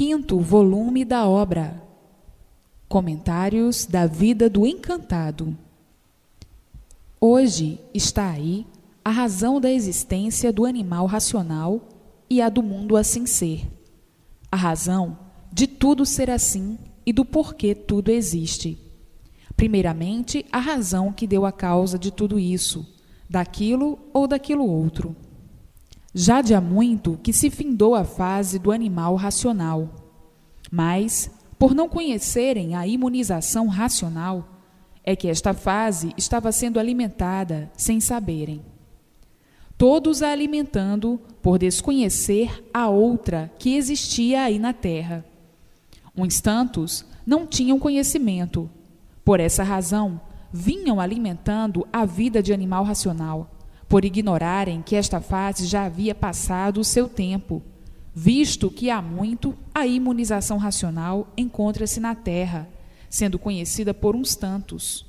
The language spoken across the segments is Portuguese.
5º volume da obra Comentários da Vida do Encantado. Hoje está aí a razão da existência do animal racional e a do mundo assim ser. A razão de tudo ser assim e do porquê tudo existe. Primeiramente, a razão que deu a causa de tudo isso, daquilo ou daquilo outro. Já de há muito que se findou a fase do animal racional, mas, por não conhecerem a imunização racional, é que esta fase estava sendo alimentada sem saberem. Todos a alimentando por desconhecer a outra que existia aí na Terra. Uns tantos não tinham conhecimento. Por essa razão, vinham alimentando a vida de animal racional, por ignorarem que esta fase já havia passado o seu tempo, visto que há muito a imunização racional encontra-se na Terra, sendo conhecida por uns tantos,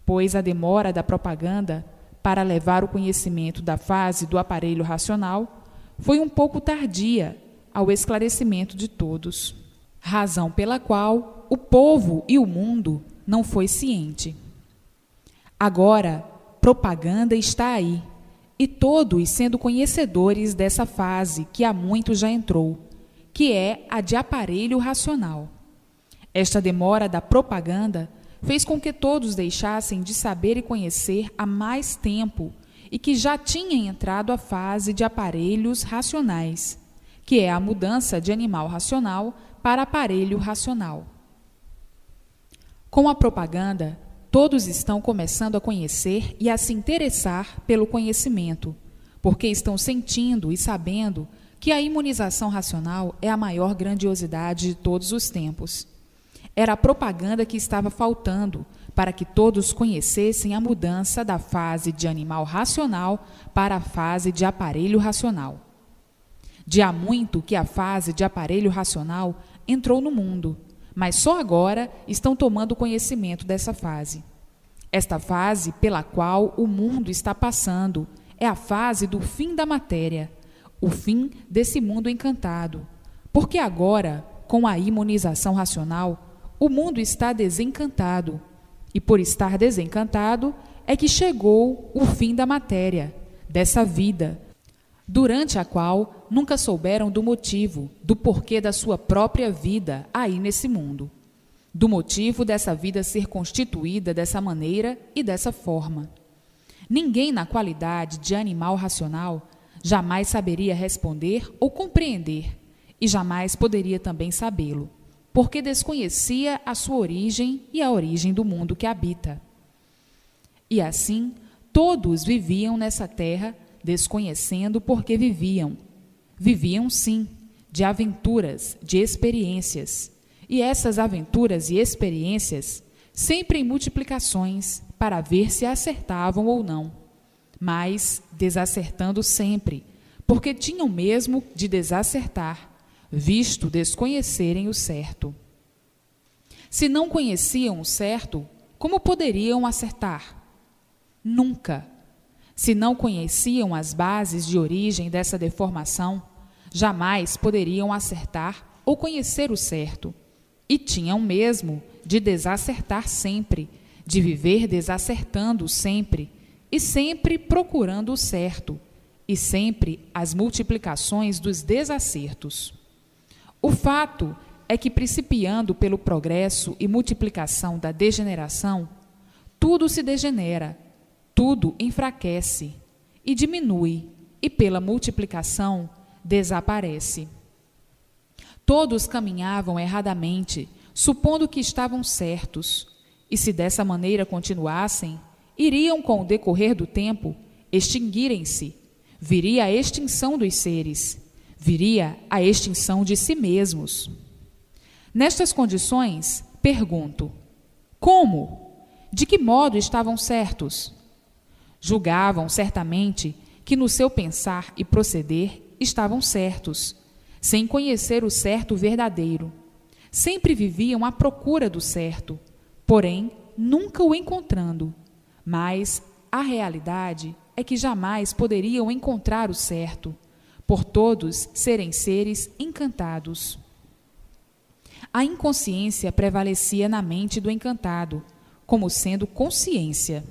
pois a demora da propaganda para levar o conhecimento da fase do aparelho racional foi um pouco tardia ao esclarecimento de todos, razão pela qual o povo e o mundo não foi ciente. Agora, propaganda está aí, e todos sendo conhecedores dessa fase que há muito já entrou, que é a de aparelho racional. Esta demora da propaganda fez com que todos deixassem de saber e conhecer há mais tempo e que já tinha entrado a fase de aparelhos racionais, que é a mudança de animal racional para aparelho racional. Com a propaganda, todos estão começando a conhecer e a se interessar pelo conhecimento, porque estão sentindo e sabendo que a imunização racional é a maior grandiosidade de todos os tempos. Era a propaganda que estava faltando para que todos conhecessem a mudança da fase de animal racional para a fase de aparelho racional. De há muito que a fase de aparelho racional entrou no mundo, mas só agora estão tomando conhecimento dessa fase. Esta fase pela qual o mundo está passando é a fase do fim da matéria, o fim desse mundo encantado, porque agora, com a imunização racional, o mundo está desencantado, e por estar desencantado é que chegou o fim da matéria, dessa vida, durante a qual nunca souberam do motivo, do porquê da sua própria vida aí nesse mundo, do motivo dessa vida ser constituída dessa maneira e dessa forma. Ninguém na qualidade de animal racional jamais saberia responder ou compreender, e jamais poderia também sabê-lo, porque desconhecia a sua origem e a origem do mundo que habita. E assim, todos viviam nessa terra desconhecendo porque viviam. Viviam, sim, de aventuras, de experiências. E essas aventuras e experiências, sempre em multiplicações, para ver se acertavam ou não, mas desacertando sempre, porque tinham mesmo de desacertar, visto desconhecerem o certo. Se não conheciam o certo, como poderiam acertar? Nunca. Se não conheciam as bases de origem dessa deformação, jamais poderiam acertar ou conhecer o certo, e tinham mesmo de desacertar sempre, de viver desacertando sempre, e sempre procurando o certo, e sempre as multiplicações dos desacertos. O fato é que, principiando pelo progresso e multiplicação da degeneração, tudo se degenera, tudo enfraquece e diminui, e pela multiplicação desaparece. Todos caminhavam erradamente, supondo que estavam certos, e se dessa maneira continuassem, iriam com o decorrer do tempo extinguirem-se, viria a extinção dos seres, viria a extinção de si mesmos. Nestas condições, pergunto: como? De que modo estavam certos? Julgavam certamente que no seu pensar e proceder estavam certos, sem conhecer o certo verdadeiro. Sempre viviam à procura do certo, porém nunca o encontrando. Mas a realidade é que jamais poderiam encontrar o certo, por todos serem seres encantados. A inconsciência prevalecia na mente do encantado, como sendo consciência.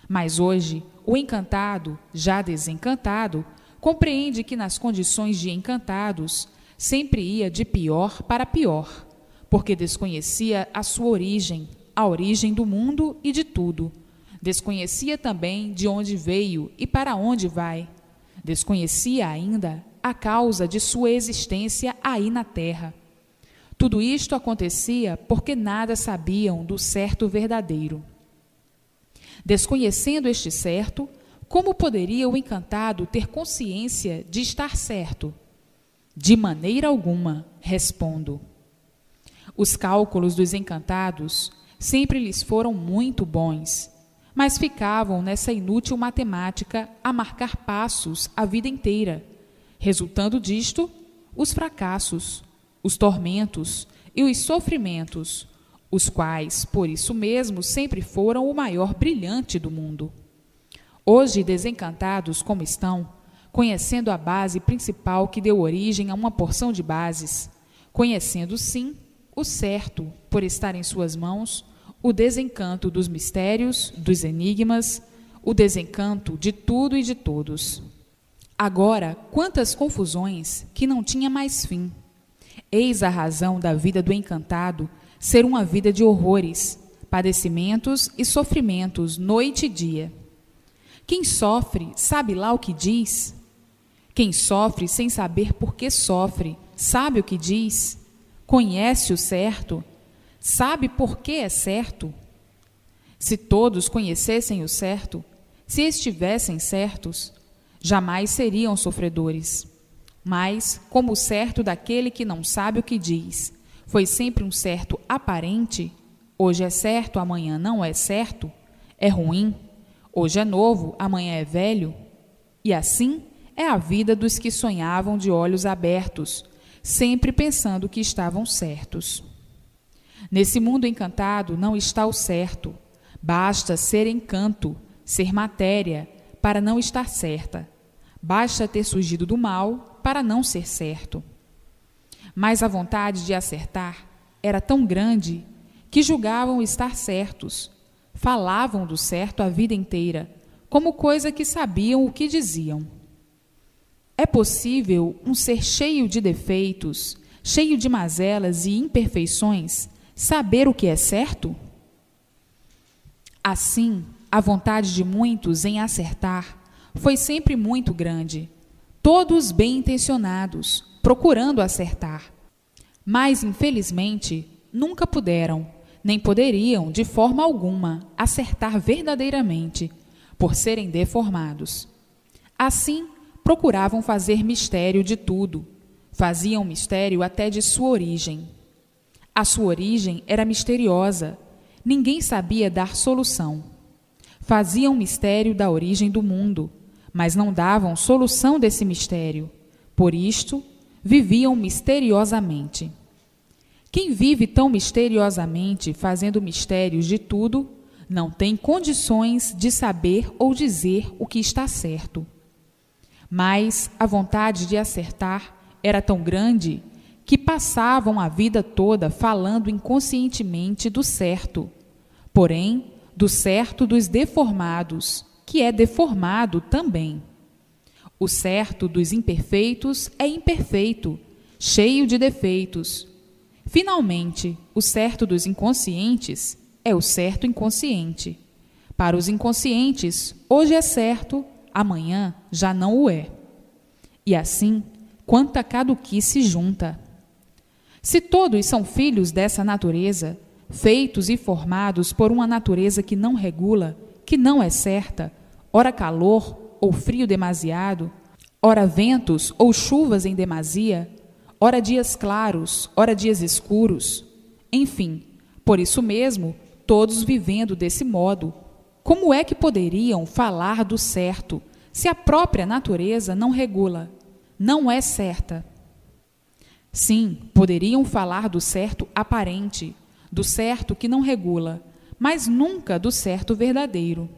Mas hoje, o encantado, já desencantado, compreende que nas condições de encantados sempre ia de pior para pior, porque desconhecia a sua origem, a origem do mundo e de tudo. Desconhecia também de onde veio e para onde vai. Desconhecia ainda a causa de sua existência aí na terra. Tudo isto acontecia porque nada sabiam do certo verdadeiro. Desconhecendo este certo, como poderia o encantado ter consciência de estar certo? De maneira alguma, respondo. Os cálculos dos encantados sempre lhes foram muito bons, mas ficavam nessa inútil matemática a marcar passos a vida inteira, resultando disto os fracassos, os tormentos e os sofrimentos, os quais, por isso mesmo, sempre foram o maior brilhante do mundo. Hoje, desencantados como estão, conhecendo a base principal que deu origem a uma porção de bases, conhecendo, sim, o certo, por estar em suas mãos, o desencanto dos mistérios, dos enigmas, o desencanto de tudo e de todos. Agora, quantas confusões que não tinha mais fim. Eis a razão da vida do encantado ser uma vida de horrores, padecimentos e sofrimentos noite e dia. Quem sofre sabe lá o que diz? Quem sofre sem saber por que sofre, sabe o que diz? Conhece o certo? Sabe por que é certo? Se todos conhecessem o certo, se estivessem certos, jamais seriam sofredores. Mas, como o certo daquele que não sabe o que diz foi sempre um certo aparente, hoje é certo, amanhã não é certo, é ruim, hoje é novo, amanhã é velho, e assim é a vida dos que sonhavam de olhos abertos, sempre pensando que estavam certos. Nesse mundo encantado não está o certo, basta ser encanto, ser matéria, para não estar certa, basta ter surgido do mal para não ser certo. Mas a vontade de acertar era tão grande que julgavam estar certos, falavam do certo a vida inteira, como coisa que sabiam o que diziam. É possível um ser cheio de defeitos, cheio de mazelas e imperfeições, saber o que é certo? Assim, a vontade de muitos em acertar foi sempre muito grande, todos bem intencionados, procurando acertar. Mas, infelizmente, nunca puderam, nem poderiam, de forma alguma, acertar verdadeiramente, por serem deformados. Assim, procuravam fazer mistério de tudo, faziam mistério até de sua origem. A sua origem era misteriosa, ninguém sabia dar solução. Faziam mistério da origem do mundo, mas não davam solução desse mistério. Por isto, viviam misteriosamente. Quem vive tão misteriosamente, fazendo mistérios de tudo, não tem condições de saber ou dizer o que está certo. Mas a vontade de acertar era tão grande que passavam a vida toda falando inconscientemente do certo, porém, do certo dos deformados, que é deformado também. O certo dos imperfeitos é imperfeito, cheio de defeitos. Finalmente, o certo dos inconscientes é o certo inconsciente. Para os inconscientes, hoje é certo, amanhã já não o é. E assim, quanta caduquice junta. Se todos são filhos dessa natureza, feitos e formados por uma natureza que não regula, que não é certa, ora calor ou frio demasiado, ora ventos ou chuvas em demasia, ora dias claros, ora dias escuros, enfim, por isso mesmo, todos vivendo desse modo, como é que poderiam falar do certo, se a própria natureza não regula, não é certa? Sim, poderiam falar do certo aparente, do certo que não regula, mas nunca do certo verdadeiro.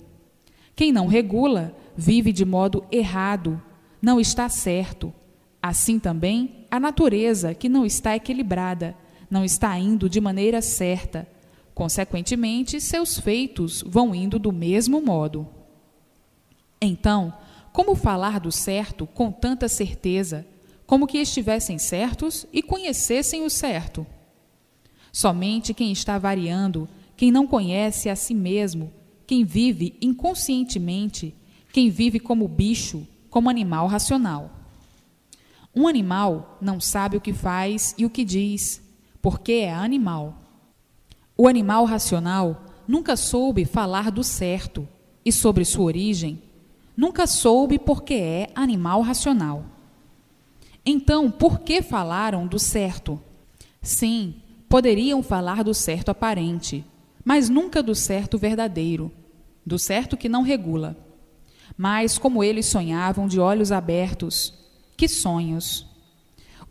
Quem não regula, vive de modo errado, não está certo. Assim também, a natureza que não está equilibrada, não está indo de maneira certa. Consequentemente, seus feitos vão indo do mesmo modo. Então, como falar do certo com tanta certeza, como que estivessem certos e conhecessem o certo? Somente quem está variando, quem não conhece a si mesmo, quem vive inconscientemente, quem vive como bicho, como animal racional. Um animal não sabe o que faz e o que diz, porque é animal. O animal racional nunca soube falar do certo e sobre sua origem, nunca soube porque é animal racional. Então, por que falaram do certo? Sim, poderiam falar do certo aparente, mas nunca do certo verdadeiro, do certo que não regula. Mas como eles sonhavam de olhos abertos, que sonhos!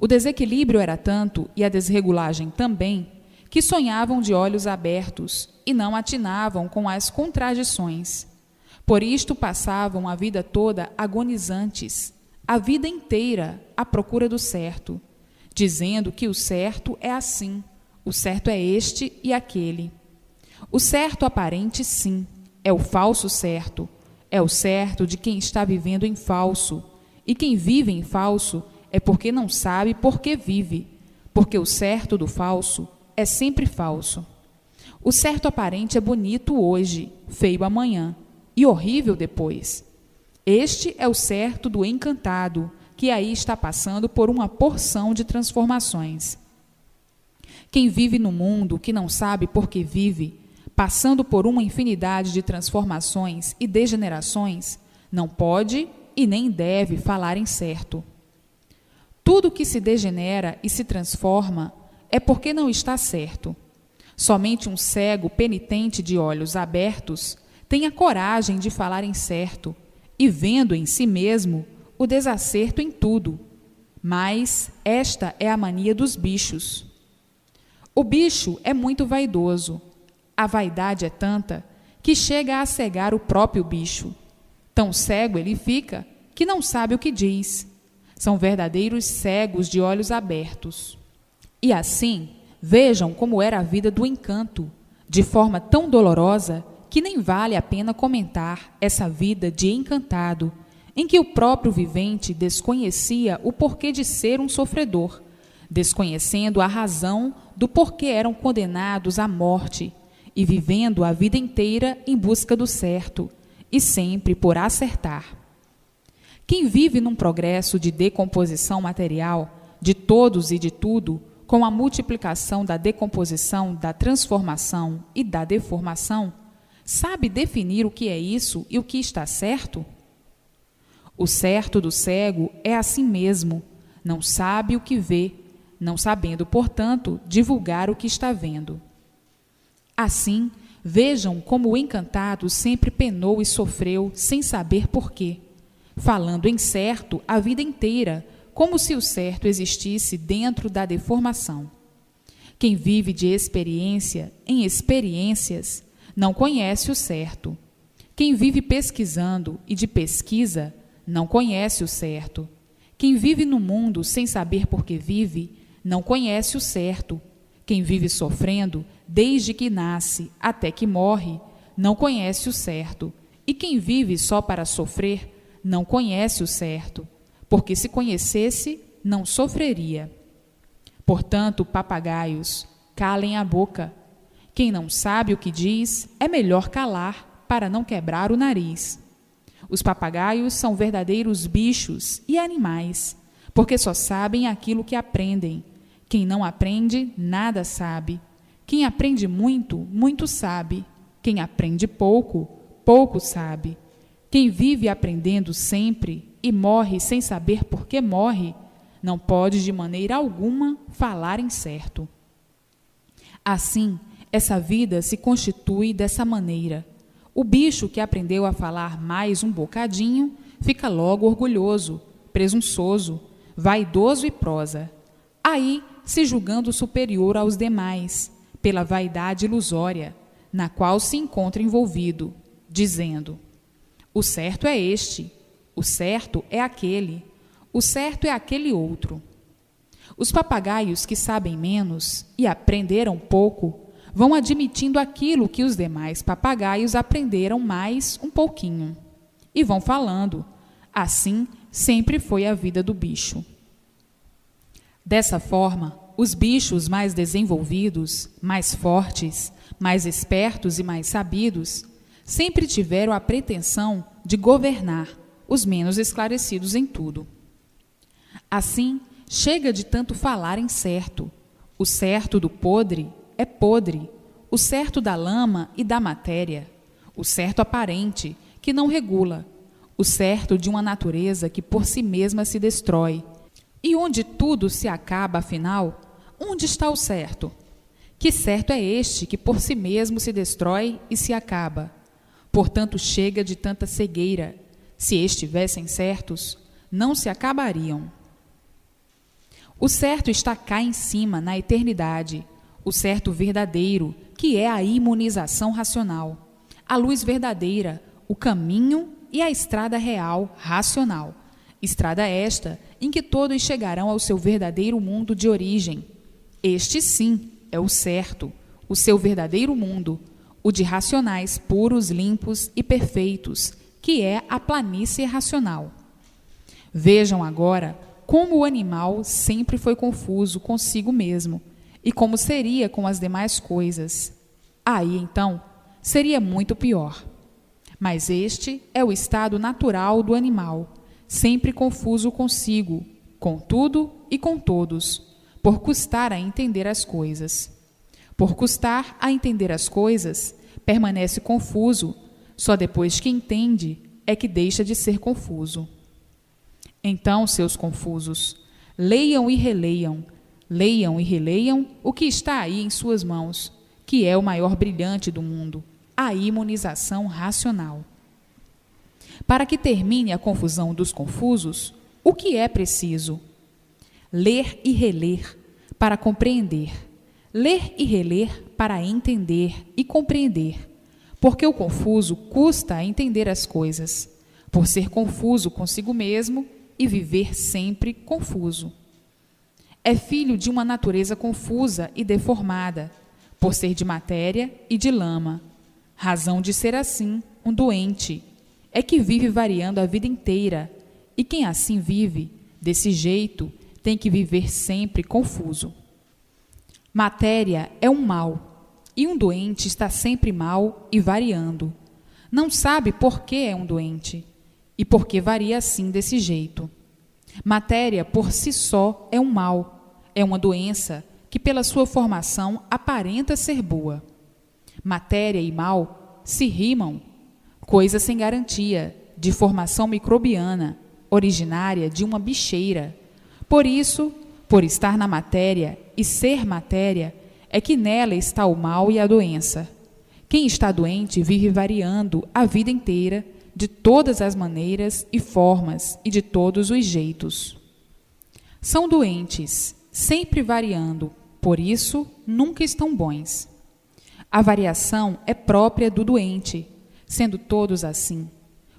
O desequilíbrio era tanto, e a desregulagem também, que sonhavam de olhos abertos e não atinavam com as contradições. Por isto passavam a vida toda agonizantes, a vida inteira à procura do certo, dizendo que o certo é assim, o certo é este e aquele. O certo aparente, sim, é o falso certo, é o certo de quem está vivendo em falso, e quem vive em falso é porque não sabe por que vive, porque o certo do falso é sempre falso. O certo aparente é bonito hoje, feio amanhã e horrível depois. Este é o certo do encantado, que aí está passando por uma porção de transformações. Quem vive no mundo que não sabe por que vive, passando por uma infinidade de transformações e degenerações, não pode e nem deve falar em certo. Tudo que se degenera e se transforma é porque não está certo. Somente um cego penitente de olhos abertos tem a coragem de falar em certo e vendo em si mesmo o desacerto em tudo. Mas esta é a mania dos bichos. O bicho é muito vaidoso. A vaidade é tanta que chega a cegar o próprio bicho. Tão cego ele fica que não sabe o que diz. São verdadeiros cegos de olhos abertos. E assim, vejam como era a vida do encanto, de forma tão dolorosa que nem vale a pena comentar essa vida de encantado, em que o próprio vivente desconhecia o porquê de ser um sofredor, desconhecendo a razão do porquê eram condenados à morte, e vivendo a vida inteira em busca do certo, e sempre por acertar. Quem vive num progresso de decomposição material, de todos e de tudo, com a multiplicação da decomposição, da transformação e da deformação, sabe definir o que é isso e o que está certo? O certo do cego é assim mesmo, não sabe o que vê, não sabendo, portanto, divulgar o que está vendo. Assim, vejam como o encantado sempre penou e sofreu sem saber por quê, falando em certo a vida inteira, como se o certo existisse dentro da deformação. Quem vive de experiência em experiências não conhece o certo. Quem vive pesquisando e de pesquisa não conhece o certo. Quem vive no mundo sem saber por que vive não conhece o certo. Quem vive sofrendo desde que nasce até que morre não conhece o certo. E quem vive só para sofrer não conhece o certo, porque se conhecesse, não sofreria. Portanto, papagaios, calem a boca. Quem não sabe o que diz, é melhor calar para não quebrar o nariz. Os papagaios são verdadeiros bichos e animais, porque só sabem aquilo que aprendem. Quem não aprende, nada sabe. Quem aprende muito, muito sabe. Quem aprende pouco, pouco sabe. Quem vive aprendendo sempre e morre sem saber por que morre, não pode de maneira alguma falar em certo. Assim, essa vida se constitui dessa maneira. O bicho que aprendeu a falar mais um bocadinho fica logo orgulhoso, presunçoso, vaidoso e prosa. Aí, se julgando superior aos demais, pela vaidade ilusória, na qual se encontra envolvido, dizendo: o certo é este, o certo é aquele, o certo é aquele outro. Os papagaios que sabem menos e aprenderam pouco vão admitindo aquilo que os demais papagaios aprenderam mais um pouquinho. E vão falando. Assim sempre foi a vida do bicho. Dessa forma, os bichos mais desenvolvidos, mais fortes, mais espertos e mais sabidos, sempre tiveram a pretensão de governar os menos esclarecidos em tudo. Assim, chega de tanto falar em certo. O certo do podre é podre, o certo da lama e da matéria, o certo aparente, que não regula, o certo de uma natureza que por si mesma se destrói. E onde tudo se acaba, afinal, onde está o certo? Que certo é este que por si mesmo se destrói e se acaba? Portanto, chega de tanta cegueira. Se estivessem certos, não se acabariam. O certo está cá em cima, na eternidade, o certo verdadeiro, que é a imunização racional, a luz verdadeira, o caminho e a estrada real, racional. Estrada esta em que todos chegarão ao seu verdadeiro mundo de origem. Este, sim, é o certo, o seu verdadeiro mundo, o de racionais puros, limpos e perfeitos, que é a planície racional. Vejam agora como o animal sempre foi confuso consigo mesmo e como seria com as demais coisas. Aí, então, seria muito pior. Mas este é o estado natural do animal, sempre confuso consigo, com tudo e com todos, por custar a entender as coisas. Por custar a entender as coisas, permanece confuso, só depois que entende é que deixa de ser confuso. Então, seus confusos, leiam e releiam o que está aí em suas mãos, que é o maior brilhante do mundo, a imunização racional. Para que termine a confusão dos confusos, o que é preciso? Ler e reler para compreender. Ler e reler para entender e compreender, porque o confuso custa a entender as coisas, por ser confuso consigo mesmo e viver sempre confuso. É filho de uma natureza confusa e deformada, por ser de matéria e de lama. Razão de ser assim, um doente, é que vive variando a vida inteira, e quem assim vive, desse jeito, tem que viver sempre confuso. Matéria é um mal, e um doente está sempre mal e variando. Não sabe por que é um doente, e por que varia assim desse jeito. Matéria por si só é um mal, é uma doença que pela sua formação aparenta ser boa. Matéria e mal se rimam, coisa sem garantia, de formação microbiana, originária de uma bicheira. Por isso, por estar na matéria e ser matéria, é que nela está o mal e a doença. Quem está doente vive variando a vida inteira, de todas as maneiras e formas e de todos os jeitos. São doentes, sempre variando, por isso nunca estão bons. A variação é própria do doente, sendo todos assim,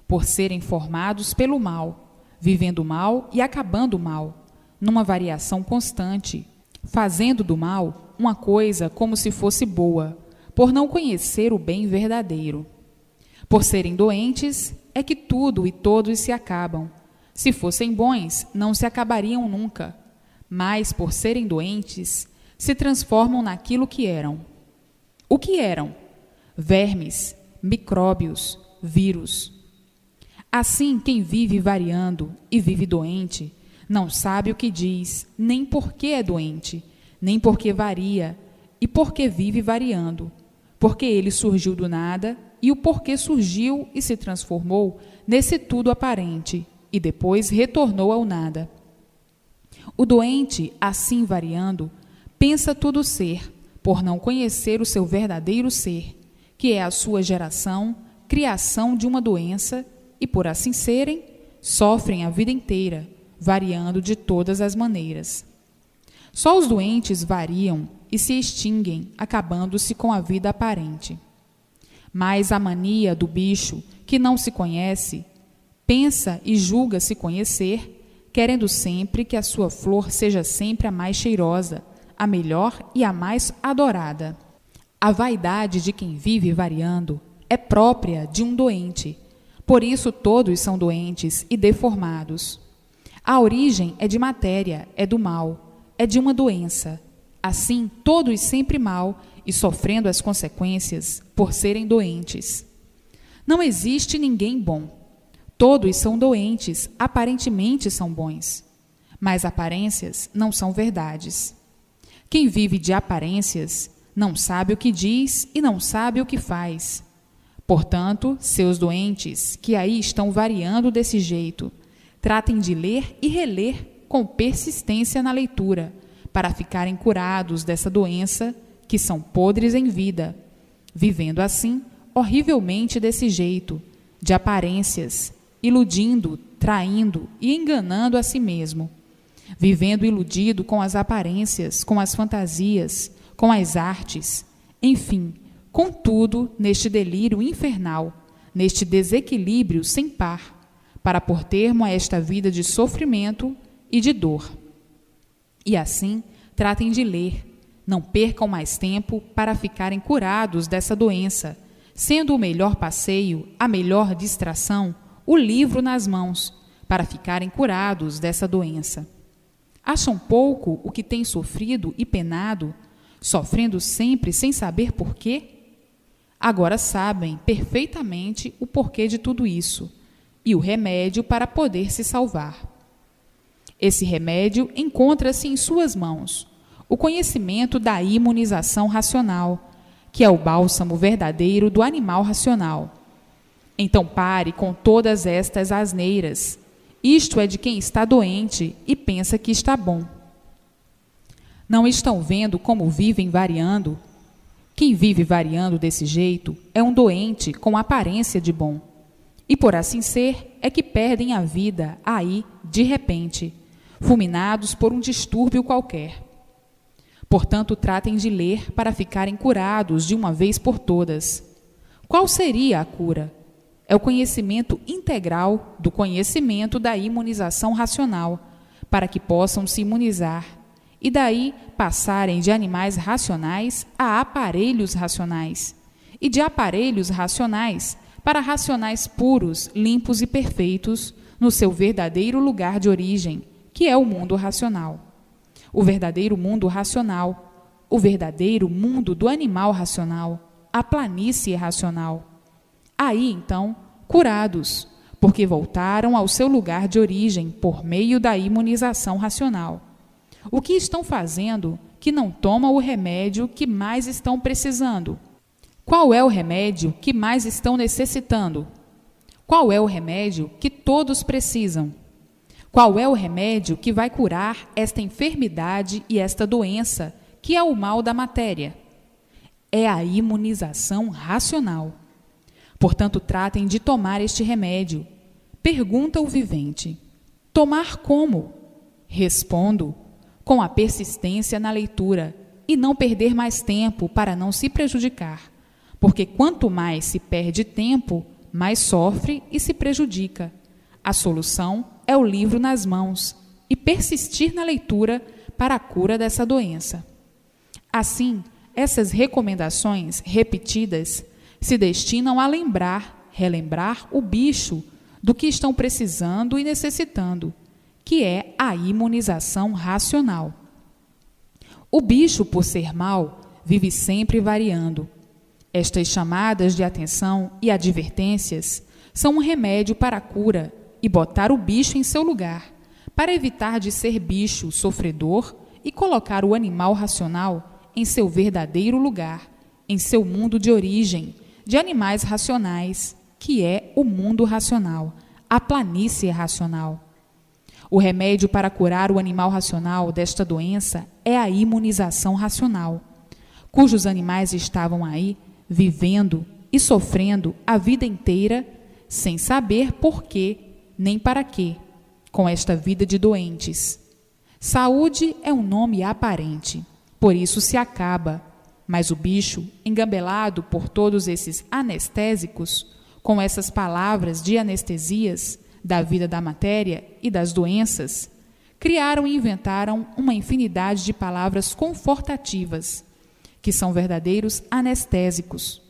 por serem formados pelo mal, vivendo mal e acabando mal, numa variação constante, fazendo do mal uma coisa como se fosse boa, por não conhecer o bem verdadeiro. Por serem doentes, é que tudo e todos se acabam. Se fossem bons, não se acabariam nunca, mas, por serem doentes, se transformam naquilo que eram. O que eram? Vermes, micróbios, vírus. Assim, quem vive variando e vive doente, não sabe o que diz, nem por que é doente, nem por que varia, e por que vive variando, porque ele surgiu do nada, e o porquê surgiu e se transformou nesse tudo aparente, e depois retornou ao nada. O doente, assim variando, pensa tudo ser, por não conhecer o seu verdadeiro ser, que é a sua geração, criação de uma doença, e por assim serem, sofrem a vida inteira, variando de todas as maneiras. Só os doentes variam e se extinguem, acabando-se com a vida aparente. Mas a mania do bicho, que não se conhece, pensa e julga se conhecer, querendo sempre que a sua flor seja sempre a mais cheirosa, a melhor e a mais adorada. A vaidade de quem vive variando é própria de um doente, por isso todos são doentes e deformados. A origem é de matéria, é do mal, é de uma doença. Assim, todos sempre mal e sofrendo as consequências por serem doentes. Não existe ninguém bom. Todos são doentes, aparentemente são bons. Mas aparências não são verdades. Quem vive de aparências não sabe o que diz e não sabe o que faz. Portanto, seus doentes, que aí estão variando desse jeito, tratem de ler e reler com persistência na leitura, para ficarem curados dessa doença, que são podres em vida, vivendo assim, horrivelmente desse jeito, de aparências, iludindo, traindo e enganando a si mesmo, vivendo iludido com as aparências, com as fantasias, com as artes, enfim, com tudo neste delírio infernal, neste desequilíbrio sem par, para pôr termo a esta vida de sofrimento e de dor. E assim, tratem de ler, não percam mais tempo para ficarem curados dessa doença, sendo o melhor passeio, a melhor distração, o livro nas mãos, para ficarem curados dessa doença. Acham pouco o que têm sofrido e penado, sofrendo sempre sem saber por quê? Agora sabem perfeitamente o porquê de tudo isso e o remédio para poder se salvar. Esse remédio encontra-se em suas mãos, o conhecimento da imunização racional, que é o bálsamo verdadeiro do animal racional. Então pare com todas estas asneiras. Isto é de quem está doente e pensa que está bom. Não estão vendo como vivem variando? Quem vive variando desse jeito é um doente com aparência de bom. E por assim ser, é que perdem a vida aí, de repente, fulminados por um distúrbio qualquer. Portanto, tratem de ler para ficarem curados de uma vez por todas. Qual seria a cura? É o conhecimento integral do conhecimento da imunização racional, para que possam se imunizar, e daí passarem de animais racionais a aparelhos racionais, e de aparelhos racionais para racionais puros, limpos e perfeitos, no seu verdadeiro lugar de origem, que é o mundo racional. O verdadeiro mundo racional, o verdadeiro mundo do animal racional, a planície racional. Aí, então, curados, porque voltaram ao seu lugar de origem por meio da imunização racional. O que estão fazendo que não tomam o remédio que mais estão precisando? Qual é o remédio que mais estão necessitando? Qual é o remédio que todos precisam? Qual é o remédio que vai curar esta enfermidade e esta doença, que é o mal da matéria? É a imunização racional. Portanto, tratem de tomar este remédio. Pergunta o vivente: tomar como? Respondo: com a persistência na leitura e não perder mais tempo para não se prejudicar, porque quanto mais se perde tempo, mais sofre e se prejudica. A solução é o livro nas mãos e persistir na leitura para a cura dessa doença. Assim, essas recomendações repetidas se destinam a relembrar o bicho do que estão precisando e necessitando, que é a imunização racional. O bicho, por ser mau, vive sempre variando. Estas chamadas de atenção e advertências são um remédio para a cura e botar o bicho em seu lugar, para evitar de ser bicho sofredor e colocar o animal racional em seu verdadeiro lugar, em seu mundo de origem, de animais racionais, que é o mundo racional, a planície racional. O remédio para curar o animal racional desta doença é a imunização racional, cujos animais estavam aí, vivendo e sofrendo a vida inteira, sem saber por quê, nem para quê, com esta vida de doentes. Saúde é um nome aparente, por isso se acaba, mas o bicho, engambelado por todos esses anestésicos, com essas palavras de anestesias, da vida da matéria e das doenças, criaram e inventaram uma infinidade de palavras confortativas, que são verdadeiros anestésicos.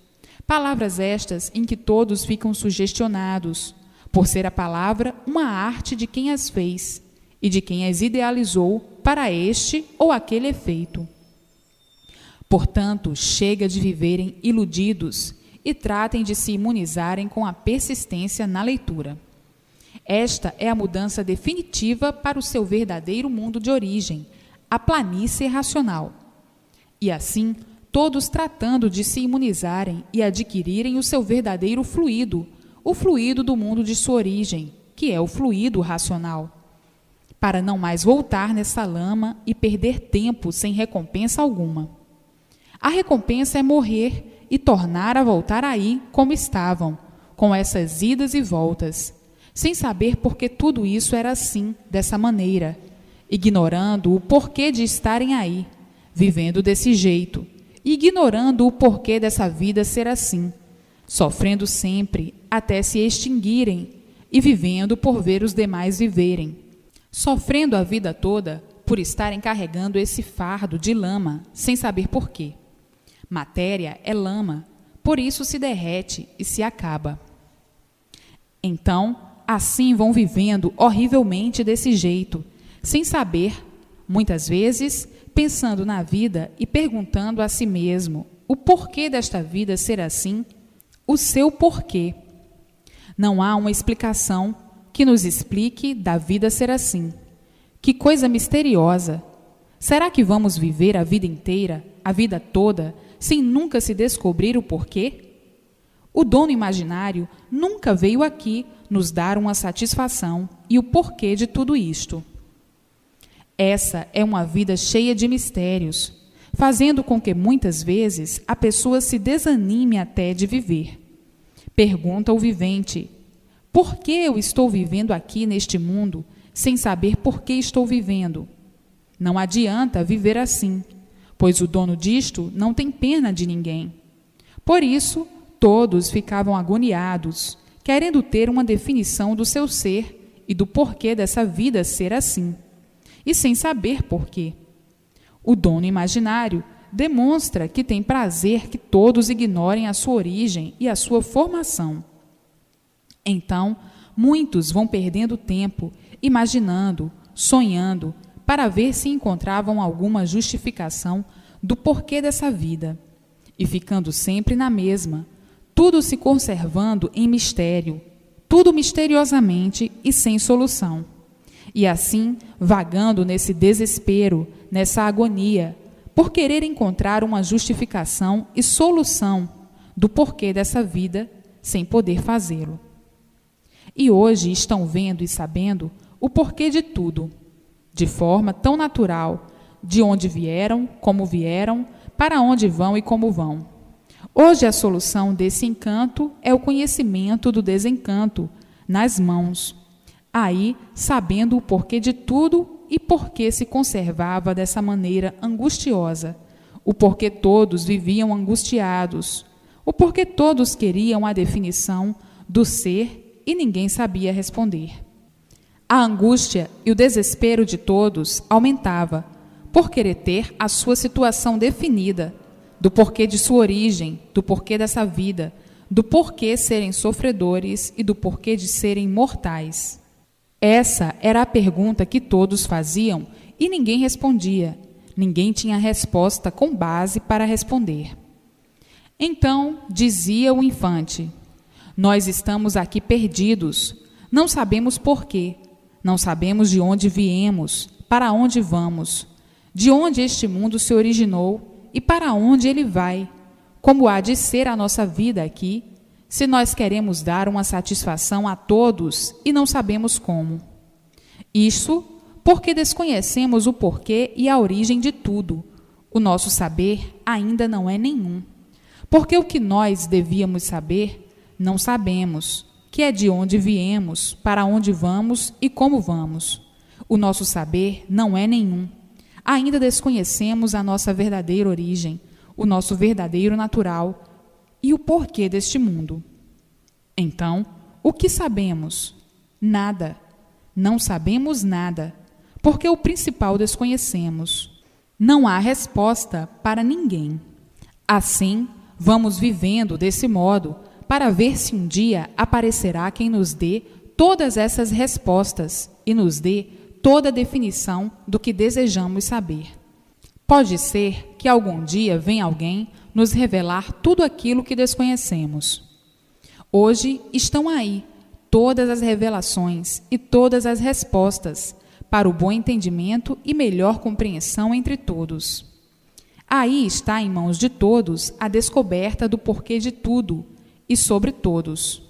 Palavras estas em que todos ficam sugestionados, por ser a palavra uma arte de quem as fez e de quem as idealizou para este ou aquele efeito. Portanto, chega de viverem iludidos e tratem de se imunizarem com a persistência na leitura. Esta é a mudança definitiva para o seu verdadeiro mundo de origem, a planície racional. E assim, todos tratando de se imunizarem e adquirirem o seu verdadeiro fluido, o fluido do mundo de sua origem, que é o fluido racional, para não mais voltar nessa lama e perder tempo sem recompensa alguma. A recompensa é morrer e tornar a voltar aí como estavam, com essas idas e voltas, sem saber por que tudo isso era assim, dessa maneira, ignorando o porquê de estarem aí, vivendo desse jeito, ignorando o porquê dessa vida ser assim, sofrendo sempre até se extinguirem e vivendo por ver os demais viverem, sofrendo a vida toda por estarem carregando esse fardo de lama sem saber porquê. Matéria é lama, por isso se derrete e se acaba. Então, assim vão vivendo horrivelmente desse jeito, sem saber, muitas vezes, pensando na vida e perguntando a si mesmo o porquê desta vida ser assim, o seu porquê. Não há uma explicação que nos explique da vida ser assim. Que coisa misteriosa! Será que vamos viver a vida inteira, a vida toda, sem nunca se descobrir o porquê? O dono imaginário nunca veio aqui nos dar uma satisfação e o porquê de tudo isto. Essa é uma vida cheia de mistérios, fazendo com que muitas vezes a pessoa se desanime até de viver. Pergunta o vivente: por que eu estou vivendo aqui neste mundo sem saber por que estou vivendo? Não adianta viver assim, pois o dono disto não tem pena de ninguém. Por isso, todos ficavam agoniados, querendo ter uma definição do seu ser e do porquê dessa vida ser assim, e sem saber porquê. O dono imaginário demonstra que tem prazer que todos ignorem a sua origem e a sua formação. Então, muitos vão perdendo tempo, imaginando, sonhando, para ver se encontravam alguma justificação do porquê dessa vida, e ficando sempre na mesma, tudo se conservando em mistério, tudo misteriosamente e sem solução. E assim, vagando nesse desespero, nessa agonia, por querer encontrar uma justificação e solução do porquê dessa vida, sem poder fazê-lo. E hoje estão vendo e sabendo o porquê de tudo, de forma tão natural, de onde vieram, para onde vão e como vão. Hoje a solução desse encanto é o conhecimento do desencanto, nas mãos. Aí, sabendo o porquê de tudo e porquê se conservava dessa maneira angustiosa, o porquê todos viviam angustiados, o porquê todos queriam a definição do ser e ninguém sabia responder. A angústia e o desespero de todos aumentava, por querer ter a sua situação definida, do porquê de sua origem, do porquê dessa vida, do porquê serem sofredores e do porquê de serem mortais. Essa era a pergunta que todos faziam e ninguém respondia. Ninguém tinha resposta com base para responder. Então, dizia o infante: nós estamos aqui perdidos, não sabemos porquê, não sabemos de onde viemos, para onde vamos, de onde este mundo se originou e para onde ele vai, como há de ser a nossa vida aqui, se nós queremos dar uma satisfação a todos e não sabemos como. Isso porque desconhecemos o porquê e a origem de tudo. O nosso saber ainda não é nenhum. Porque o que nós devíamos saber, não sabemos, que é de onde viemos, para onde vamos e como vamos. O nosso saber não é nenhum. Ainda desconhecemos a nossa verdadeira origem, o nosso verdadeiro natural e o porquê deste mundo. Então, o que sabemos? Nada. Não sabemos nada, porque o principal desconhecemos. Não há resposta para ninguém. Assim, vamos vivendo desse modo para ver se um dia aparecerá quem nos dê todas essas respostas e nos dê toda a definição do que desejamos saber. Pode ser que algum dia venha alguém nos revelar tudo aquilo que desconhecemos. Hoje estão aí todas as revelações e todas as respostas para o bom entendimento e melhor compreensão entre todos. Aí está em mãos de todos a descoberta do porquê de tudo e sobre todos.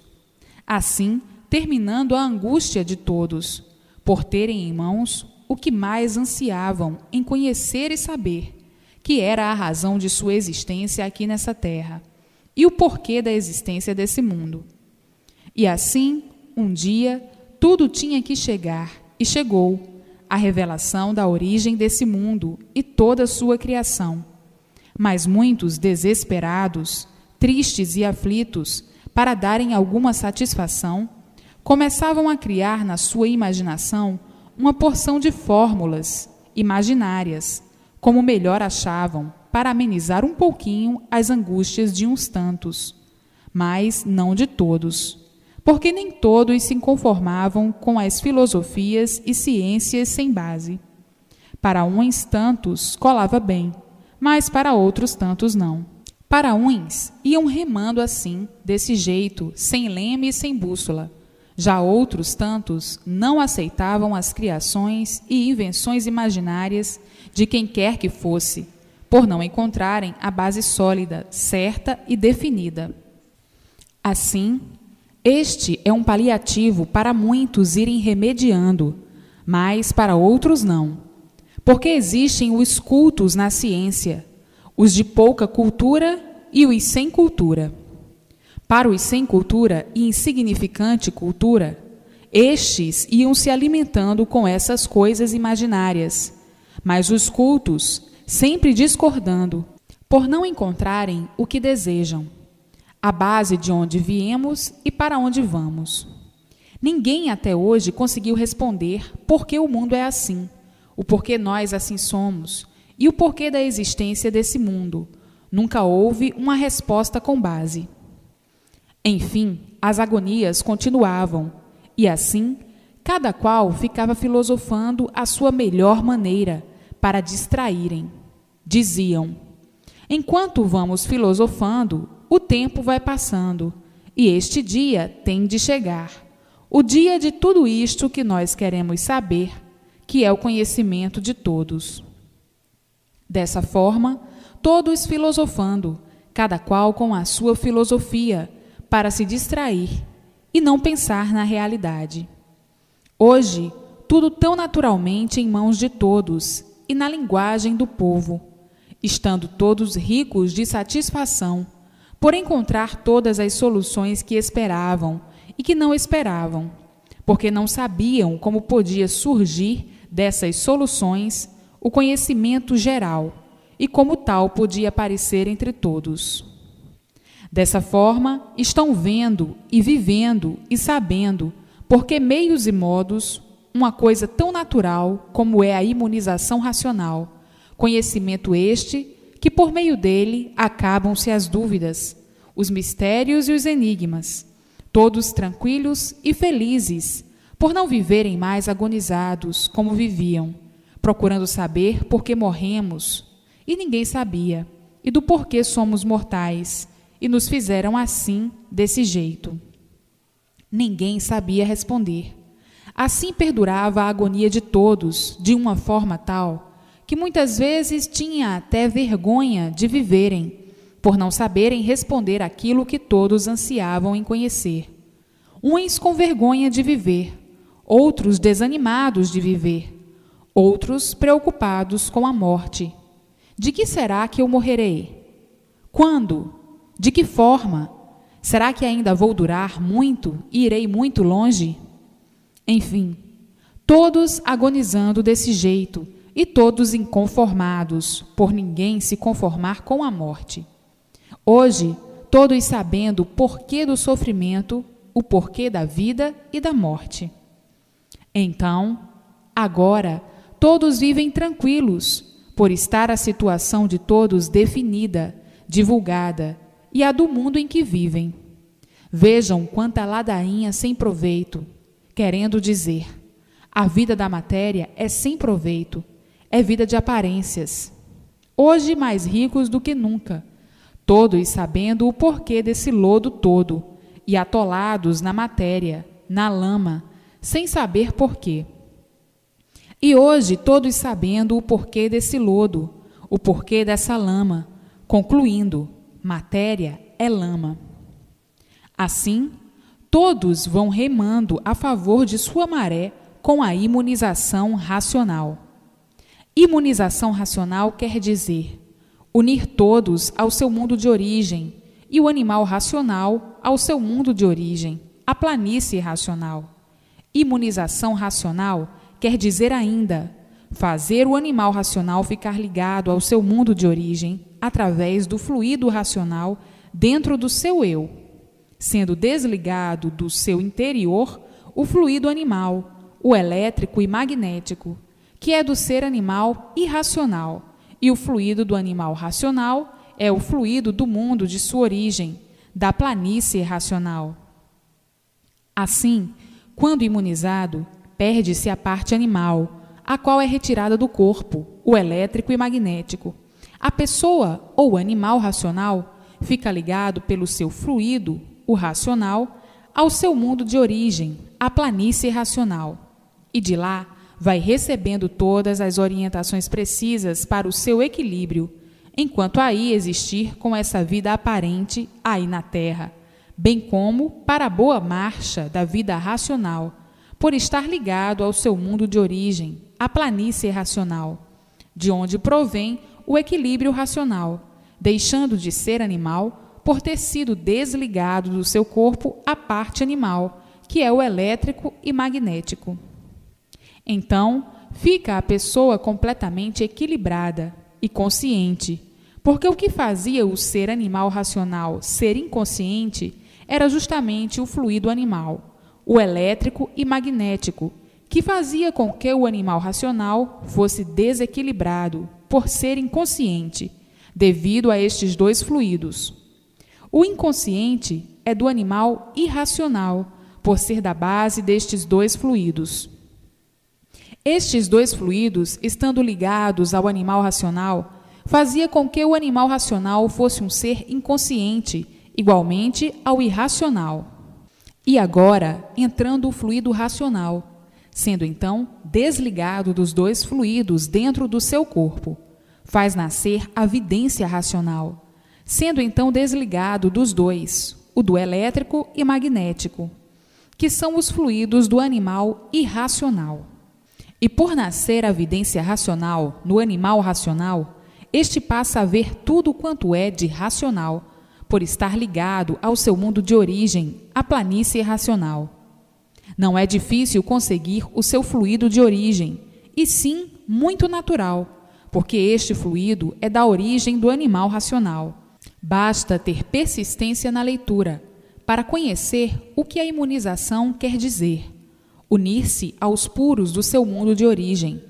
Assim, terminando a angústia de todos, por terem em mãos o que mais ansiavam em conhecer e saber, que era a razão de sua existência aqui nessa terra, e o porquê da existência desse mundo. E assim, um dia, tudo tinha que chegar, e chegou, a revelação da origem desse mundo e toda a sua criação. Mas muitos desesperados, tristes e aflitos, para darem alguma satisfação, começavam a criar na sua imaginação uma porção de fórmulas imaginárias, como melhor achavam, para amenizar um pouquinho as angústias de uns tantos, mas não de todos, porque nem todos se conformavam com as filosofias e ciências sem base. Para uns tantos colava bem, mas para outros tantos não. Para uns iam remando assim, desse jeito, sem leme e sem bússola. Já outros tantos não aceitavam as criações e invenções imaginárias de quem quer que fosse, por não encontrarem a base sólida, certa e definida. Assim, este é um paliativo para muitos irem remediando, mas para outros não, porque existem os cultos na ciência, os de pouca cultura e os sem cultura. Para os sem cultura e insignificante cultura, estes iam se alimentando com essas coisas imaginárias, mas os cultos sempre discordando, por não encontrarem o que desejam, a base de onde viemos e para onde vamos. Ninguém até hoje conseguiu responder por que o mundo é assim, o porquê nós assim somos e o porquê da existência desse mundo. Nunca houve uma resposta com base. Enfim, as agonias continuavam, e assim, cada qual ficava filosofando à sua melhor maneira para distraírem. Diziam: enquanto vamos filosofando, o tempo vai passando, e este dia tem de chegar, o dia de tudo isto que nós queremos saber, que é o conhecimento de todos. Dessa forma, todos filosofando, cada qual com a sua filosofia, para se distrair e não pensar na realidade. Hoje, tudo tão naturalmente em mãos de todos e na linguagem do povo, estando todos ricos de satisfação, por encontrar todas as soluções que esperavam e que não esperavam, porque não sabiam como podia surgir dessas soluções o conhecimento geral e como tal podia aparecer entre todos. Dessa forma, estão vendo e vivendo e sabendo, por que meios e modos, uma coisa tão natural como é a imunização racional, conhecimento este que por meio dele acabam-se as dúvidas, os mistérios e os enigmas, todos tranquilos e felizes, por não viverem mais agonizados como viviam, procurando saber por que morremos, e ninguém sabia, e do porquê somos mortais, e nos fizeram assim, desse jeito. Ninguém sabia responder. Assim perdurava a agonia de todos, de uma forma tal, que muitas vezes tinha até vergonha de viverem, por não saberem responder aquilo que todos ansiavam em conhecer. Uns com vergonha de viver, outros desanimados de viver, outros preocupados com a morte. De que será que eu morrerei? Quando? De que forma? Será que ainda vou durar muito e irei muito longe? Enfim, todos agonizando desse jeito e todos inconformados, por ninguém se conformar com a morte. Hoje, todos sabendo o porquê do sofrimento, o porquê da vida e da morte. Então, agora, todos vivem tranquilos, por estar a situação de todos definida, divulgada, e a do mundo em que vivem. Vejam quanta ladainha sem proveito, querendo dizer, a vida da matéria é sem proveito, é vida de aparências. Hoje mais ricos do que nunca, todos sabendo o porquê desse lodo todo, e atolados na matéria, na lama, sem saber porquê. E hoje todos sabendo o porquê desse lodo, o porquê dessa lama, concluindo, matéria é lama. Assim, todos vão remando a favor de sua maré com a imunização racional. Imunização racional quer dizer unir todos ao seu mundo de origem e o animal racional ao seu mundo de origem, a planície racional. Imunização racional quer dizer ainda fazer o animal racional ficar ligado ao seu mundo de origem através do fluido racional dentro do seu eu, sendo desligado do seu interior o fluido animal, o elétrico e magnético, que é do ser animal irracional, e o fluido do animal racional é o fluido do mundo de sua origem, da planície racional. Assim, quando imunizado, perde-se a parte animal, a qual é retirada do corpo, o elétrico e magnético. A pessoa ou animal racional fica ligado pelo seu fluido, o racional, ao seu mundo de origem, a planície racional, e de lá vai recebendo todas as orientações precisas para o seu equilíbrio, enquanto aí existir com essa vida aparente aí na Terra, bem como para a boa marcha da vida racional, por estar ligado ao seu mundo de origem, a planície racional, de onde provém o equilíbrio racional, deixando de ser animal por ter sido desligado do seu corpo a parte animal, que é o elétrico e magnético. Então, fica a pessoa completamente equilibrada e consciente, porque o que fazia o ser animal racional ser inconsciente era justamente o fluido animal, o elétrico e magnético, que fazia com que o animal racional fosse desequilibrado por ser inconsciente, devido a estes dois fluidos. O inconsciente é do animal irracional, por ser da base destes dois fluidos. Estes dois fluidos, estando ligados ao animal racional, fazia com que o animal racional fosse um ser inconsciente, igualmente ao irracional. E agora, entrando o fluido racional, sendo então desligado dos dois fluidos dentro do seu corpo, faz nascer a vidência racional, sendo então desligado dos dois, o do elétrico e magnético, que são os fluidos do animal irracional. E por nascer a vidência racional no animal racional, este passa a ver tudo quanto é de racional, por estar ligado ao seu mundo de origem, a planície racional. Não é difícil conseguir o seu fluido de origem, e sim muito natural, porque este fluido é da origem do animal racional. Basta ter persistência na leitura para conhecer o que a imunização quer dizer. Unir-se aos puros do seu mundo de origem.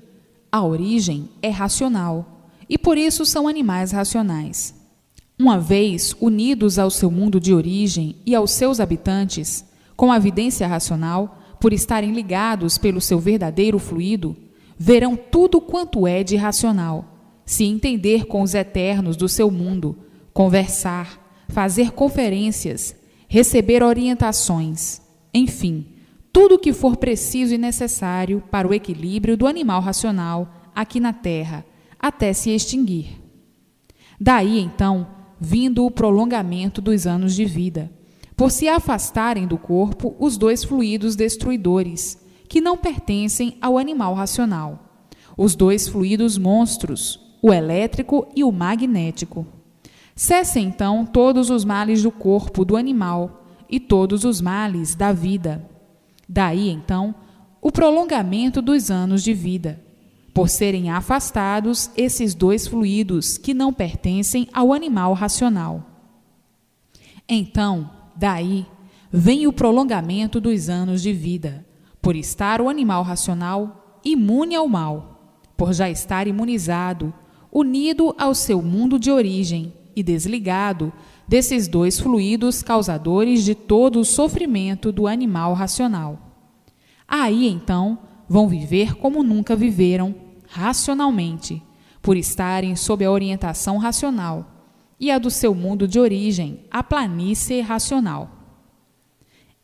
A origem é racional, e por isso são animais racionais. Uma vez unidos ao seu mundo de origem e aos seus habitantes, com a vidência racional, por estarem ligados pelo seu verdadeiro fluido, verão tudo quanto é de racional, se entender com os eternos do seu mundo, conversar, fazer conferências, receber orientações, enfim, tudo o que for preciso e necessário para o equilíbrio do animal racional aqui na Terra, até se extinguir. Daí, então, vindo o prolongamento dos anos de vida, por se afastarem do corpo os dois fluidos destruidores, que não pertencem ao animal racional, os dois fluidos monstros, o elétrico e o magnético. Cessem, então, todos os males do corpo do animal e todos os males da vida. Daí, então, o prolongamento dos anos de vida, por serem afastados esses dois fluidos que não pertencem ao animal racional. Então, daí, vem o prolongamento dos anos de vida, por estar o animal racional imune ao mal, por já estar imunizado, unido ao seu mundo de origem e desligado desses dois fluidos causadores de todo o sofrimento do animal racional. Aí, então, vão viver como nunca viveram, racionalmente, por estarem sob a orientação racional e a do seu mundo de origem, a planície racional.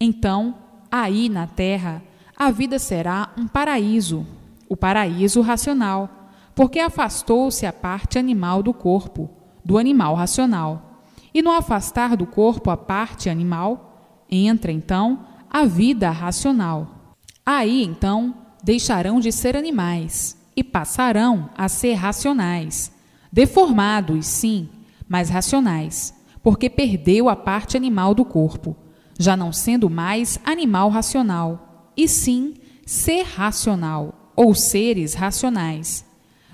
Então, aí na Terra, a vida será um paraíso, o paraíso racional, porque afastou-se a parte animal do corpo, do animal racional. E no afastar do corpo a parte animal, entra então a vida racional. Aí então deixarão de ser animais e passarão a ser racionais, deformados, sim, mas racionais, porque perdeu a parte animal do corpo, já não sendo mais animal racional, e sim ser racional, ou seres racionais.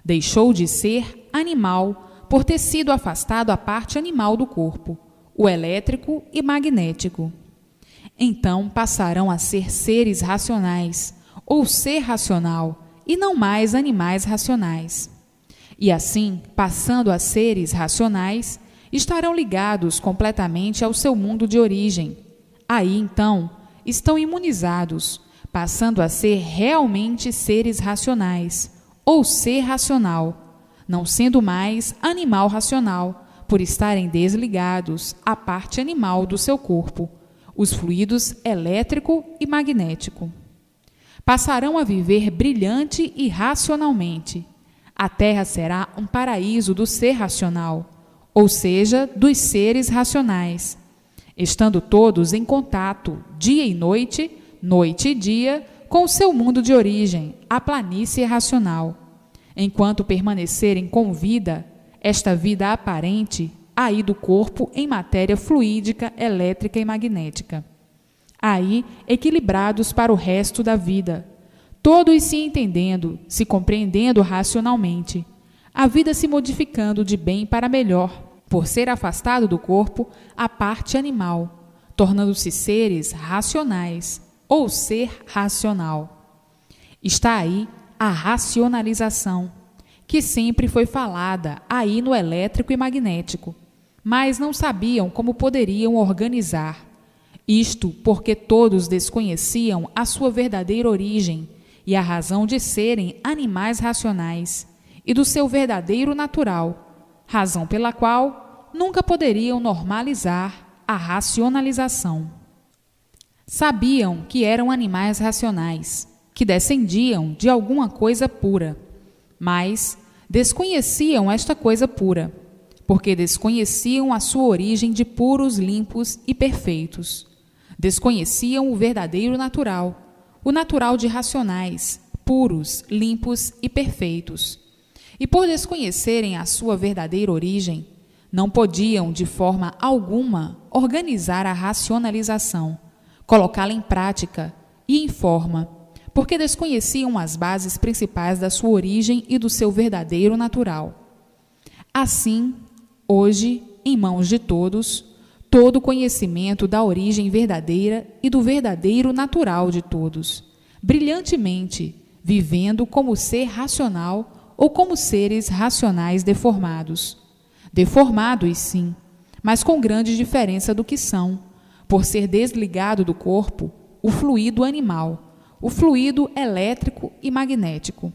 Deixou de ser animal por ter sido afastado a parte animal do corpo, o elétrico e magnético. Então passarão a ser seres racionais, ou ser racional, e não mais animais racionais. E assim, passando a seres racionais, estarão ligados completamente ao seu mundo de origem. Aí, então, estão imunizados, passando a ser realmente seres racionais, ou ser racional, não sendo mais animal racional, por estarem desligados à parte animal do seu corpo, os fluidos elétrico e magnético. Passarão a viver brilhante e racionalmente. A Terra será um paraíso do ser racional, ou seja, dos seres racionais, estando todos em contato, dia e noite, noite e dia, com o seu mundo de origem, a planície racional. Enquanto permanecerem com vida, esta vida aparente, aí do corpo em matéria fluídica, elétrica e magnética. Aí, equilibrados para o resto da vida, todos se entendendo, se compreendendo racionalmente, a vida se modificando de bem para melhor, por ser afastado do corpo a parte animal, tornando-se seres racionais, ou ser racional. Está aí a racionalização, que sempre foi falada aí no elétrico e magnético, mas não sabiam como poderiam organizar. Isto porque todos desconheciam a sua verdadeira origem e a razão de serem animais racionais e do seu verdadeiro natural, razão pela qual nunca poderiam normalizar a racionalização. Sabiam que eram animais racionais, que descendiam de alguma coisa pura, mas desconheciam esta coisa pura, porque desconheciam a sua origem de puros, limpos e perfeitos. Desconheciam o verdadeiro natural, o natural de racionais, puros, limpos e perfeitos. E por desconhecerem a sua verdadeira origem, não podiam, de forma alguma, organizar a racionalização, colocá-la em prática e em forma, porque desconheciam as bases principais da sua origem e do seu verdadeiro natural. Assim, hoje, em mãos de todos, todo o conhecimento da origem verdadeira e do verdadeiro natural de todos, brilhantemente, vivendo como ser racional ou como seres racionais deformados. Deformados, sim, mas com grande diferença do que são, por ser desligado do corpo o fluido animal, o fluido elétrico e magnético.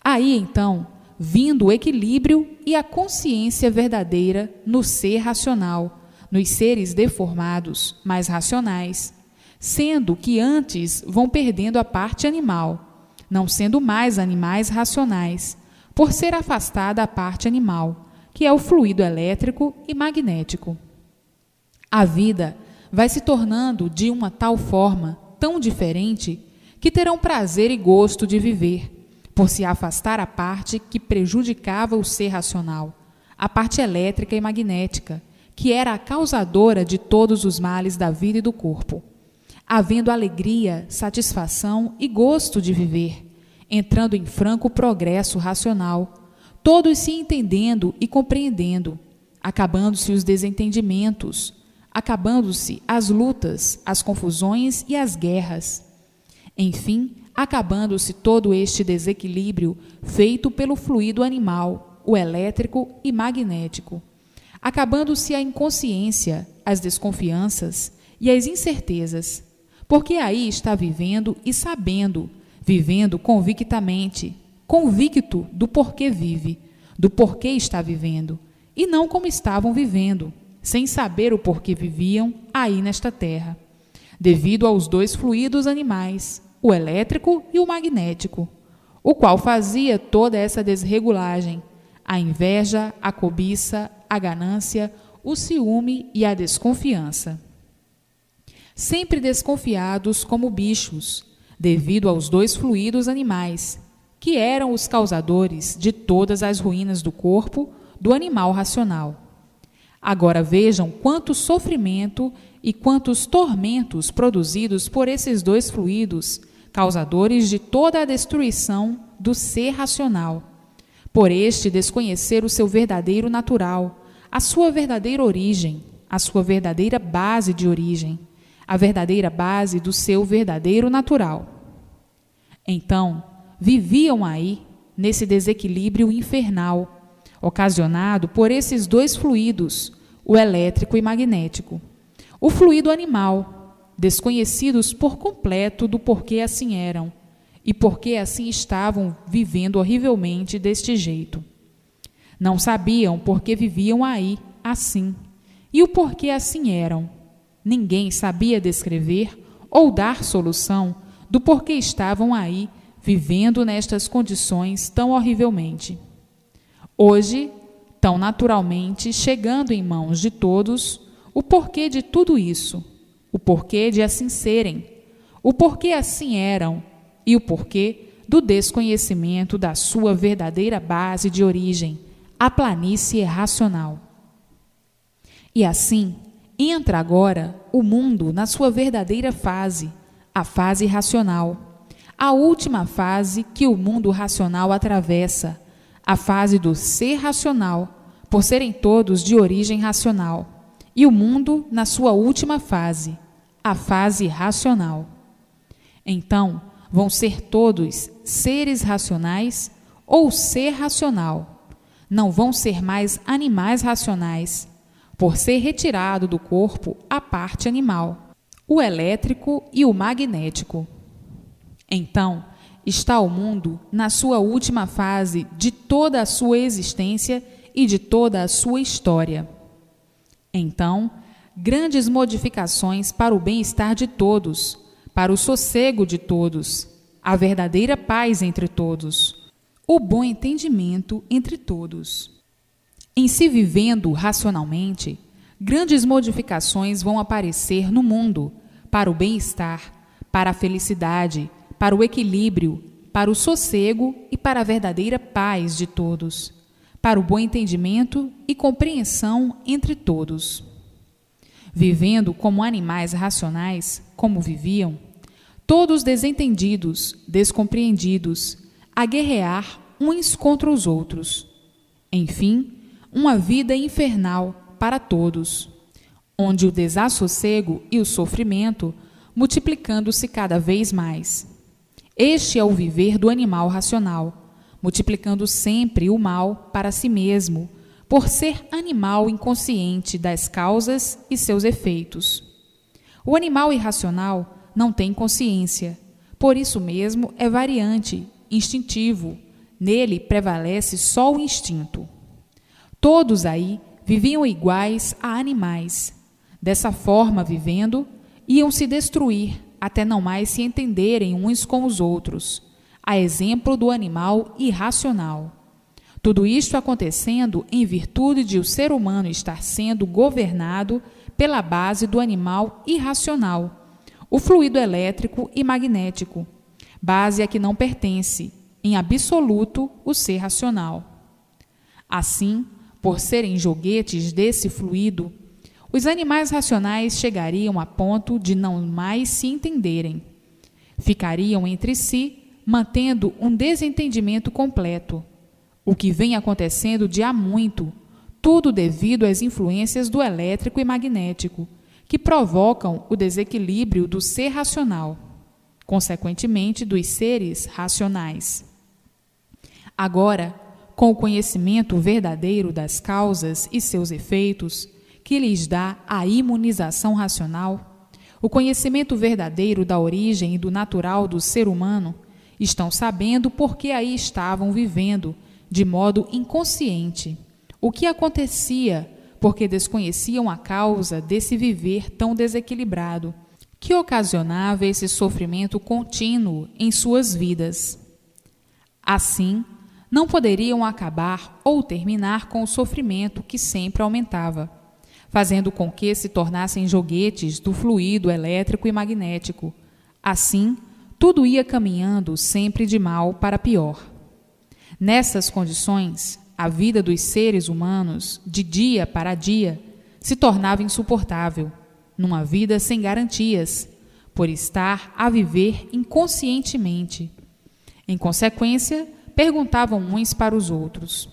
Aí, então, vindo o equilíbrio e a consciência verdadeira no ser racional, nos seres deformados, mas racionais, sendo que antes vão perdendo a parte animal, não sendo mais animais racionais, por ser afastada a parte animal, que é o fluido elétrico e magnético. A vida vai se tornando de uma tal forma, tão diferente, que terão prazer e gosto de viver, por se afastar a parte que prejudicava o ser racional, a parte elétrica e magnética, que era a causadora de todos os males da vida e do corpo, havendo alegria, satisfação e gosto de viver, entrando em franco progresso racional, todos se entendendo e compreendendo, acabando-se os desentendimentos, acabando-se as lutas, as confusões e as guerras. Enfim, acabando-se todo este desequilíbrio feito pelo fluido animal, o elétrico e magnético. Acabando-se a inconsciência, as desconfianças e as incertezas, porque aí está vivendo e sabendo, vivendo convictamente, convicto do porquê vive, do porquê está vivendo, e não como estavam vivendo, sem saber o porquê viviam aí nesta terra, devido aos dois fluidos animais, o elétrico e o magnético, o qual fazia toda essa desregulagem, a inveja, a cobiça, a ganância, o ciúme e a desconfiança. Sempre desconfiados como bichos, devido aos dois fluidos animais, que eram os causadores de todas as ruínas do corpo do animal racional. Agora vejam quanto sofrimento e quantos tormentos produzidos por esses dois fluidos, causadores de toda a destruição do ser racional, por este desconhecer o seu verdadeiro natural, a sua verdadeira origem, a sua verdadeira base de origem, a verdadeira base do seu verdadeiro natural. Então, viviam aí, nesse desequilíbrio infernal, ocasionado por esses dois fluidos, o elétrico e magnético. O fluido animal, desconhecidos por completo do porquê assim eram, e porque assim estavam vivendo horrivelmente deste jeito. Não sabiam por que viviam aí, assim, e o porquê assim eram. Ninguém sabia descrever ou dar solução do porquê estavam aí, vivendo nestas condições tão horrivelmente. Hoje, tão naturalmente, chegando em mãos de todos, o porquê de tudo isso, o porquê de assim serem, o porquê assim eram e o porquê do desconhecimento da sua verdadeira base de origem, a planície racional. E assim, entra agora o mundo na sua verdadeira fase, a fase racional, a última fase que o mundo racional atravessa, a fase do ser racional, por serem todos de origem racional, e o mundo na sua última fase, a fase racional. Então, vão ser todos seres racionais ou ser racional. Não vão ser mais animais racionais, por ser retirado do corpo a parte animal, o elétrico e o magnético. Então, está o mundo na sua última fase de toda a sua existência e de toda a sua história. Então, grandes modificações para o bem-estar de todos, para o sossego de todos, a verdadeira paz entre todos, o bom entendimento entre todos. Em se vivendo racionalmente, grandes modificações vão aparecer no mundo para o bem-estar, para a felicidade, para o equilíbrio, para o sossego e para a verdadeira paz de todos, para o bom entendimento e compreensão entre todos. Vivendo como animais racionais, como viviam, todos desentendidos, descompreendidos, a guerrear uns contra os outros. Enfim, uma vida infernal para todos, onde o desassossego e o sofrimento multiplicando-se cada vez mais. Este é o viver do animal racional, multiplicando sempre o mal para si mesmo, por ser animal inconsciente das causas e seus efeitos. O animal irracional não tem consciência, por isso mesmo é variante, instintivo, nele prevalece só o instinto. Todos aí viviam iguais a animais. Dessa forma, vivendo, iam se destruir até não mais se entenderem uns com os outros, a exemplo do animal irracional. Tudo isto acontecendo em virtude de o ser humano estar sendo governado pela base do animal irracional, o fluido elétrico e magnético, base a que não pertence, em absoluto, o ser racional. Assim, por serem joguetes desse fluido, os animais racionais chegariam a ponto de não mais se entenderem. Ficariam entre si, mantendo um desentendimento completo, o que vem acontecendo de há muito, tudo devido às influências do elétrico e magnético, que provocam o desequilíbrio do ser racional. consequentemente dos seres racionais. Agora, com o conhecimento verdadeiro das causas e seus efeitos, que lhes dá a imunização racional, o conhecimento verdadeiro da origem e do natural do ser humano, estão sabendo por que aí estavam vivendo, de modo inconsciente, o que acontecia porque desconheciam a causa desse viver tão desequilibrado, que ocasionava esse sofrimento contínuo em suas vidas. Assim, não poderiam acabar ou terminar com o sofrimento que sempre aumentava, fazendo com que se tornassem joguetes do fluido elétrico e magnético. Assim, tudo ia caminhando sempre de mal para pior. Nessas condições, a vida dos seres humanos, de dia para dia, se tornava insuportável, numa vida sem garantias, por estar a viver inconscientemente. Em consequência, perguntavam uns para os outros: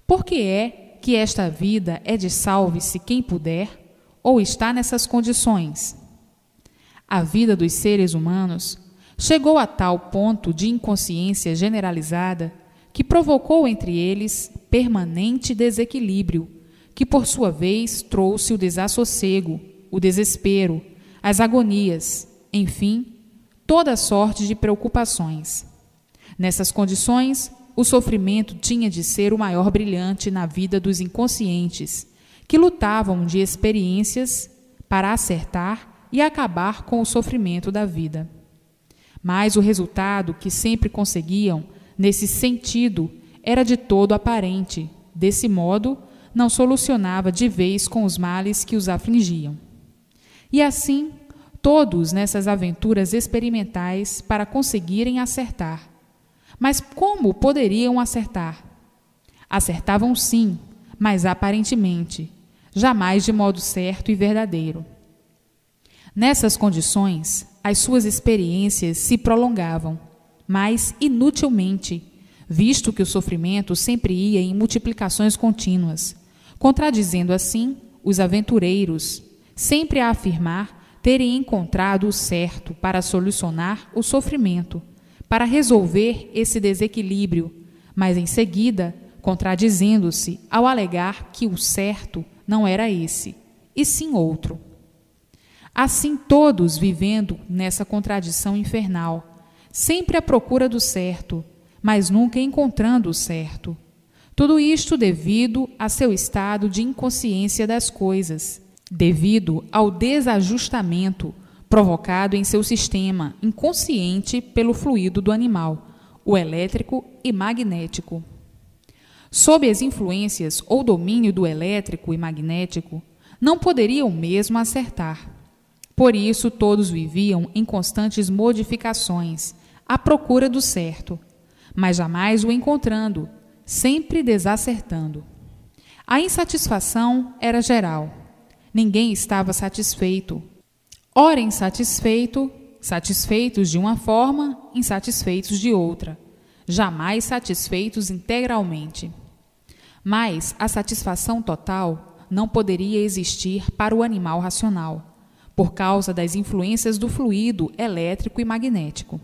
por que é que esta vida é de salve-se quem puder, ou está nessas condições? A vida dos seres humanos chegou a tal ponto de inconsciência generalizada que provocou entre eles permanente desequilíbrio, que por sua vez trouxe o desassossego, o desespero, as agonias, enfim, toda sorte de preocupações. Nessas condições, o sofrimento tinha de ser o maior brilhante na vida dos inconscientes, que lutavam de experiências para acertar e acabar com o sofrimento da vida. Mas o resultado que sempre conseguiam, nesse sentido, era de todo aparente. Desse modo, não solucionava de vez com os males que os afligiam. E assim, todos nessas aventuras experimentais para conseguirem acertar. Mas como poderiam acertar? Acertavam sim, mas aparentemente, jamais de modo certo e verdadeiro. Nessas condições, as suas experiências se prolongavam, mas inutilmente, visto que o sofrimento sempre ia em multiplicações contínuas, contradizendo assim os aventureiros, sempre a afirmar terem encontrado o certo para solucionar o sofrimento, para resolver esse desequilíbrio, mas em seguida contradizendo-se ao alegar que o certo não era esse, e sim outro. Assim todos vivendo nessa contradição infernal, sempre à procura do certo, mas nunca encontrando o certo. Tudo isto devido a seu estado de inconsciência das coisas, devido ao desajustamento provocado em seu sistema inconsciente pelo fluido do animal, o elétrico e magnético. Sob as influências ou domínio do elétrico e magnético, não poderiam mesmo acertar. Por isso, todos viviam em constantes modificações, à procura do certo, mas jamais o encontrando, sempre desacertando. A insatisfação era geral. Ninguém estava satisfeito. Ora satisfeitos de uma forma, insatisfeitos de outra, jamais satisfeitos integralmente. Mas a satisfação total não poderia existir para o animal racional, por causa das influências do fluido elétrico e magnético.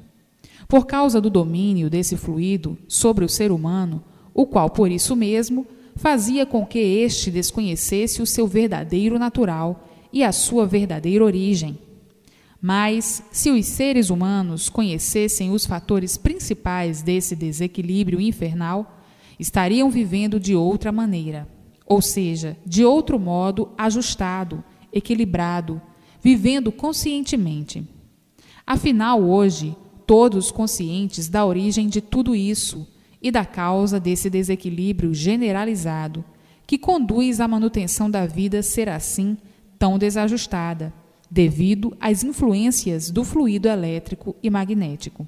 Por causa do domínio desse fluido sobre o ser humano, o qual, por isso mesmo, fazia com que este desconhecesse o seu verdadeiro natural e a sua verdadeira origem. Mas, se os seres humanos conhecessem os fatores principais desse desequilíbrio infernal, estariam vivendo de outra maneira, ou seja, de outro modo ajustado, equilibrado, vivendo conscientemente. Afinal, hoje, todos conscientes da origem de tudo isso e da causa desse desequilíbrio generalizado, que conduz à manutenção da vida ser assim tão desajustada, devido às influências do fluido elétrico e magnético.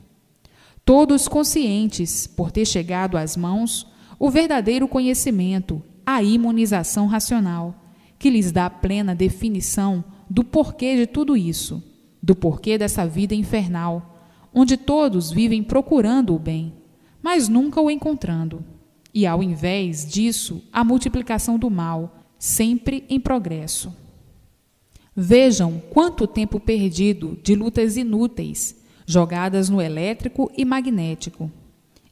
Todos conscientes, por ter chegado às mãos, o verdadeiro conhecimento, a imunização racional, que lhes dá plena definição do porquê de tudo isso, do porquê dessa vida infernal, onde todos vivem procurando o bem, mas nunca o encontrando, e ao invés disso, a multiplicação do mal, sempre em progresso. Vejam quanto tempo perdido de lutas inúteis, jogadas no elétrico e magnético.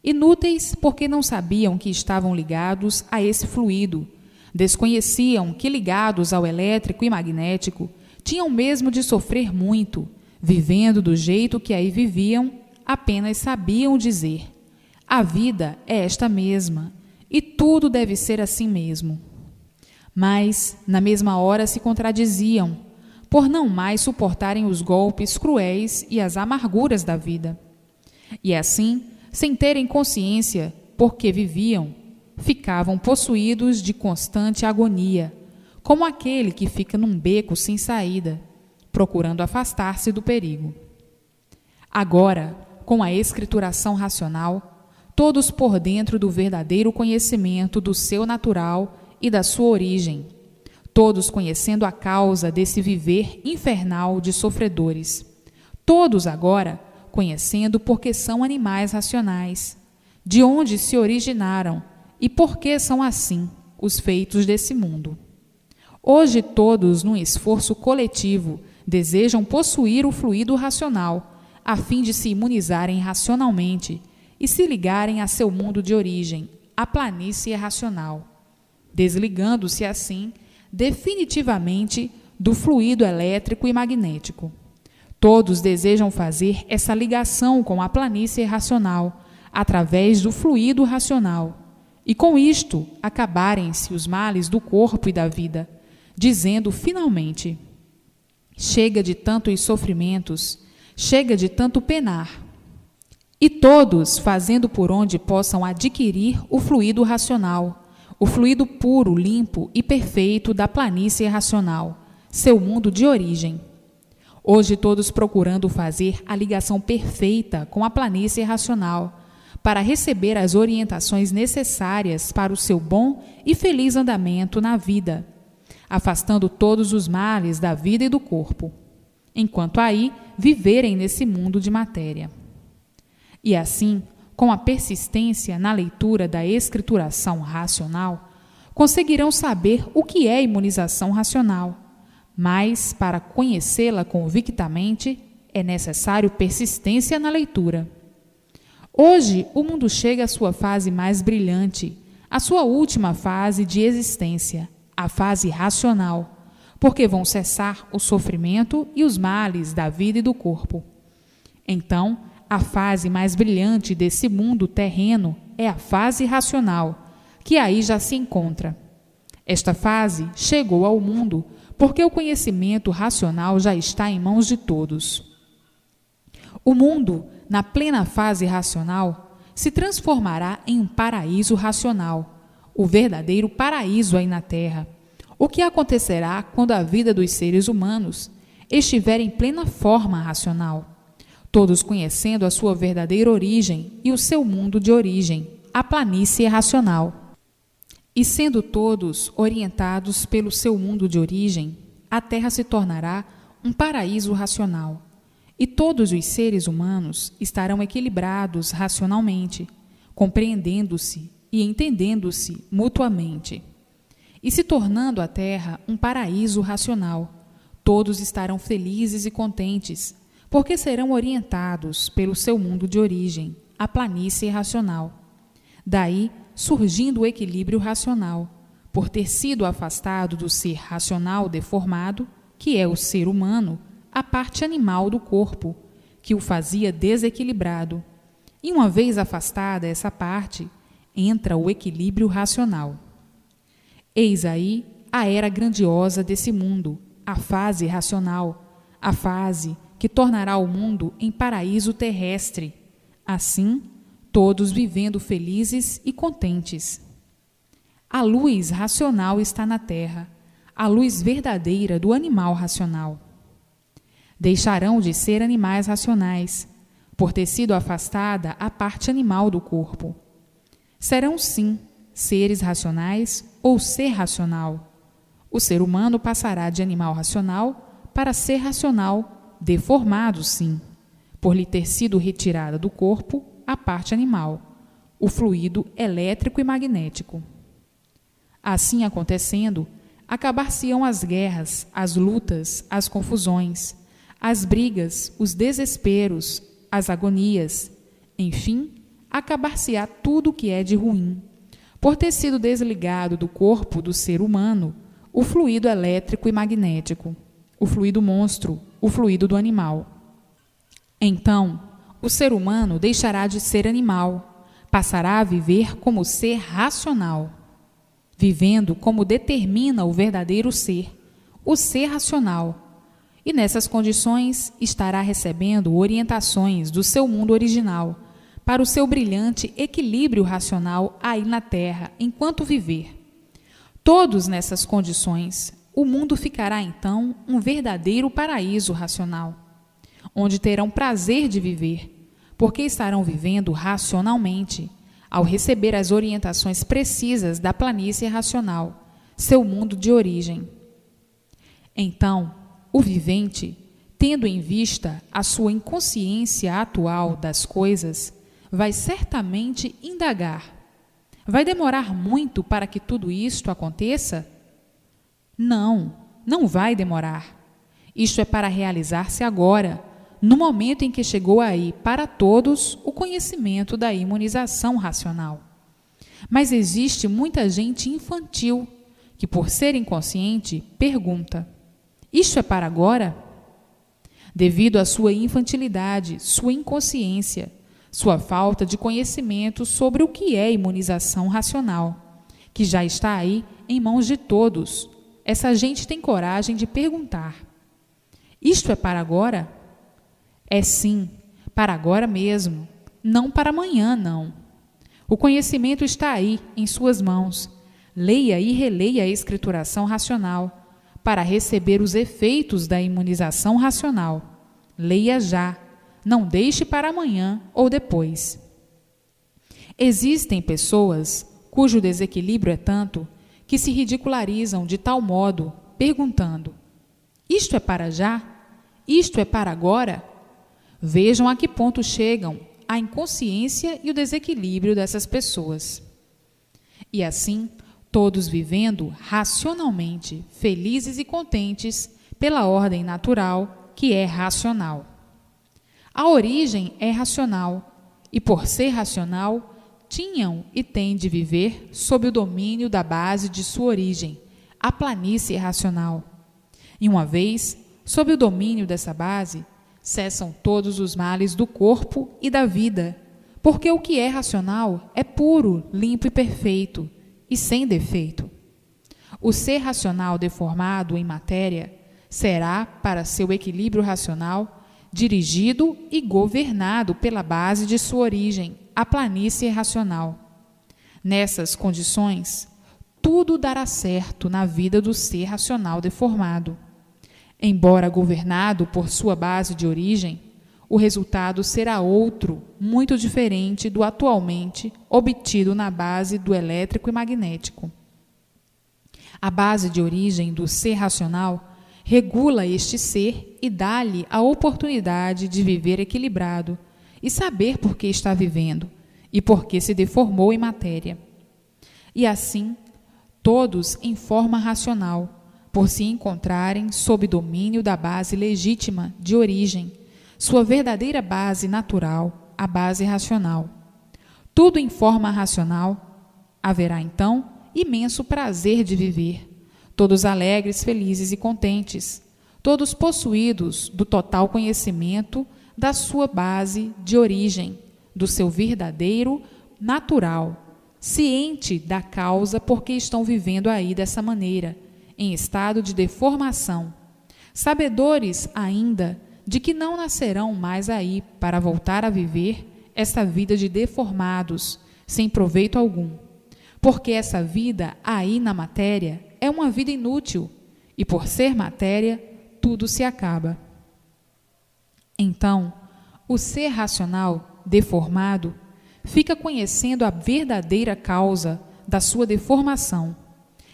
Inúteis porque não sabiam que estavam ligados a esse fluido, desconheciam que ligados ao elétrico e magnético tinham mesmo de sofrer muito, vivendo do jeito que aí viviam, apenas sabiam dizer: a vida é esta mesma, e tudo deve ser assim mesmo. Mas, na mesma hora, se contradiziam, por não mais suportarem os golpes cruéis e as amarguras da vida. E assim, sem terem consciência porque viviam, ficavam possuídos de constante agonia, como aquele que fica num beco sem saída, procurando afastar-se do perigo. Agora, com a escrituração racional, todos por dentro do verdadeiro conhecimento do seu natural e da sua origem, todos conhecendo a causa desse viver infernal de sofredores, todos agora conhecendo porque são animais racionais, de onde se originaram e por que são assim os feitos desse mundo. Hoje todos, num esforço coletivo, desejam possuir o fluido racional, a fim de se imunizarem racionalmente e se ligarem a seu mundo de origem, a planície racional, desligando-se assim definitivamente do fluido elétrico e magnético. Todos desejam fazer essa ligação com a planície racional, através do fluido racional, e com isto acabarem-se os males do corpo e da vida, dizendo finalmente: chega de tantos sofrimentos, chega de tanto penar. E todos fazendo por onde possam adquirir o fluido racional, o fluido puro, limpo e perfeito da planície racional, seu mundo de origem. Hoje todos procurando fazer a ligação perfeita com a planície racional, para receber as orientações necessárias para o seu bom e feliz andamento na vida, afastando todos os males da vida e do corpo, enquanto aí viverem nesse mundo de matéria. E assim, com a persistência na leitura da escrituração racional, conseguirão saber o que é imunização racional, mas, para conhecê-la convictamente, é necessário persistência na leitura. Hoje, o mundo chega à sua fase mais brilhante, à sua última fase de existência, a fase racional, porque vão cessar o sofrimento e os males da vida e do corpo. Então, a fase mais brilhante desse mundo terreno é a fase racional, que aí já se encontra. Esta fase chegou ao mundo porque o conhecimento racional já está em mãos de todos. O mundo, na plena fase racional, se transformará em um paraíso racional, o verdadeiro paraíso aí na Terra. O que acontecerá quando a vida dos seres humanos estiver em plena forma racional, todos conhecendo a sua verdadeira origem e o seu mundo de origem, a planície racional. E sendo todos orientados pelo seu mundo de origem, a Terra se tornará um paraíso racional, e todos os seres humanos estarão equilibrados racionalmente, compreendendo-se e entendendo-se mutuamente. E se tornando a Terra um paraíso racional, todos estarão felizes e contentes, porque serão orientados pelo seu mundo de origem, a planície racional. Daí, surgindo o equilíbrio racional, por ter sido afastado do ser racional deformado, que é o ser humano, a parte animal do corpo, que o fazia desequilibrado. E uma vez afastada essa parte, entra o equilíbrio racional. Eis aí a era grandiosa desse mundo, a fase racional, a fase que tornará o mundo em paraíso terrestre. Assim, todos vivendo felizes e contentes. A luz racional está na Terra, a luz verdadeira do animal racional. Deixarão de ser animais racionais, por ter sido afastada a parte animal do corpo. Serão, sim, seres racionais ou ser racional. O ser humano passará de animal racional para ser racional, deformado, sim, por lhe ter sido retirada do corpo a parte animal, o fluido elétrico e magnético. Assim acontecendo, acabar-se-ão as guerras, as lutas, as confusões, as brigas, os desesperos, as agonias. Enfim, acabar-se-á tudo o que é de ruim, por ter sido desligado do corpo do ser humano o fluido elétrico e magnético, o fluido monstro, o fluido do animal. Então, o ser humano deixará de ser animal, passará a viver como ser racional, vivendo como determina o verdadeiro ser, o ser racional, e nessas condições estará recebendo orientações do seu mundo original para o seu brilhante equilíbrio racional aí na Terra, enquanto viver. Todos nessas condições, o mundo ficará então um verdadeiro paraíso racional, onde terão prazer de viver, porque estarão vivendo racionalmente, ao receber as orientações precisas da planície racional, seu mundo de origem. Então, o vivente, tendo em vista a sua inconsciência atual das coisas, vai certamente indagar: vai demorar muito para que tudo isto aconteça? Não, não vai demorar. Isto é para realizar-se agora, no momento em que chegou aí para todos o conhecimento da imunização racional. Mas existe muita gente infantil que, por ser inconsciente, pergunta: isto é para agora? Devido à sua infantilidade, sua inconsciência, sua falta de conhecimento sobre o que é imunização racional, que já está aí em mãos de todos, essa gente tem coragem de perguntar: isto é para agora? É sim, para agora mesmo, não para amanhã, não. O conhecimento está aí, em suas mãos. Leia e releia a escrituração racional, para receber os efeitos da imunização racional. Leia já, não deixe para amanhã ou depois. Existem pessoas cujo desequilíbrio é tanto que se ridicularizam de tal modo, perguntando: isto é para já? Isto é para agora? Vejam a que ponto chegam a inconsciência e o desequilíbrio dessas pessoas. E assim, todos vivendo racionalmente, felizes e contentes pela ordem natural, que é racional. A origem é racional, e por ser racional, tinham e têm de viver sob o domínio da base de sua origem, a planície racional. E uma vez, sob o domínio dessa base, cessam todos os males do corpo e da vida, porque o que é racional é puro, limpo e perfeito, e sem defeito. O ser racional deformado em matéria será, para seu equilíbrio racional, dirigido e governado pela base de sua origem, a planície racional. Nessas condições, tudo dará certo na vida do ser racional deformado. Embora governado por sua base de origem, o resultado será outro, muito diferente do atualmente obtido na base do elétrico e magnético. A base de origem do ser racional regula este ser e dá-lhe a oportunidade de viver equilibrado e saber por que está vivendo e por que se deformou em matéria. E assim, todos em forma racional, por se encontrarem sob domínio da base legítima de origem, sua verdadeira base natural, a base racional. Tudo em forma racional, haverá então imenso prazer de viver, todos alegres, felizes e contentes, todos possuídos do total conhecimento da sua base de origem, do seu verdadeiro natural, ciente da causa por que estão vivendo aí dessa maneira, em estado de deformação, sabedores ainda de que não nascerão mais aí para voltar a viver essa vida de deformados, sem proveito algum, porque essa vida aí na matéria é uma vida inútil, e por ser matéria, tudo se acaba. Então, o ser racional deformado fica conhecendo a verdadeira causa da sua deformação,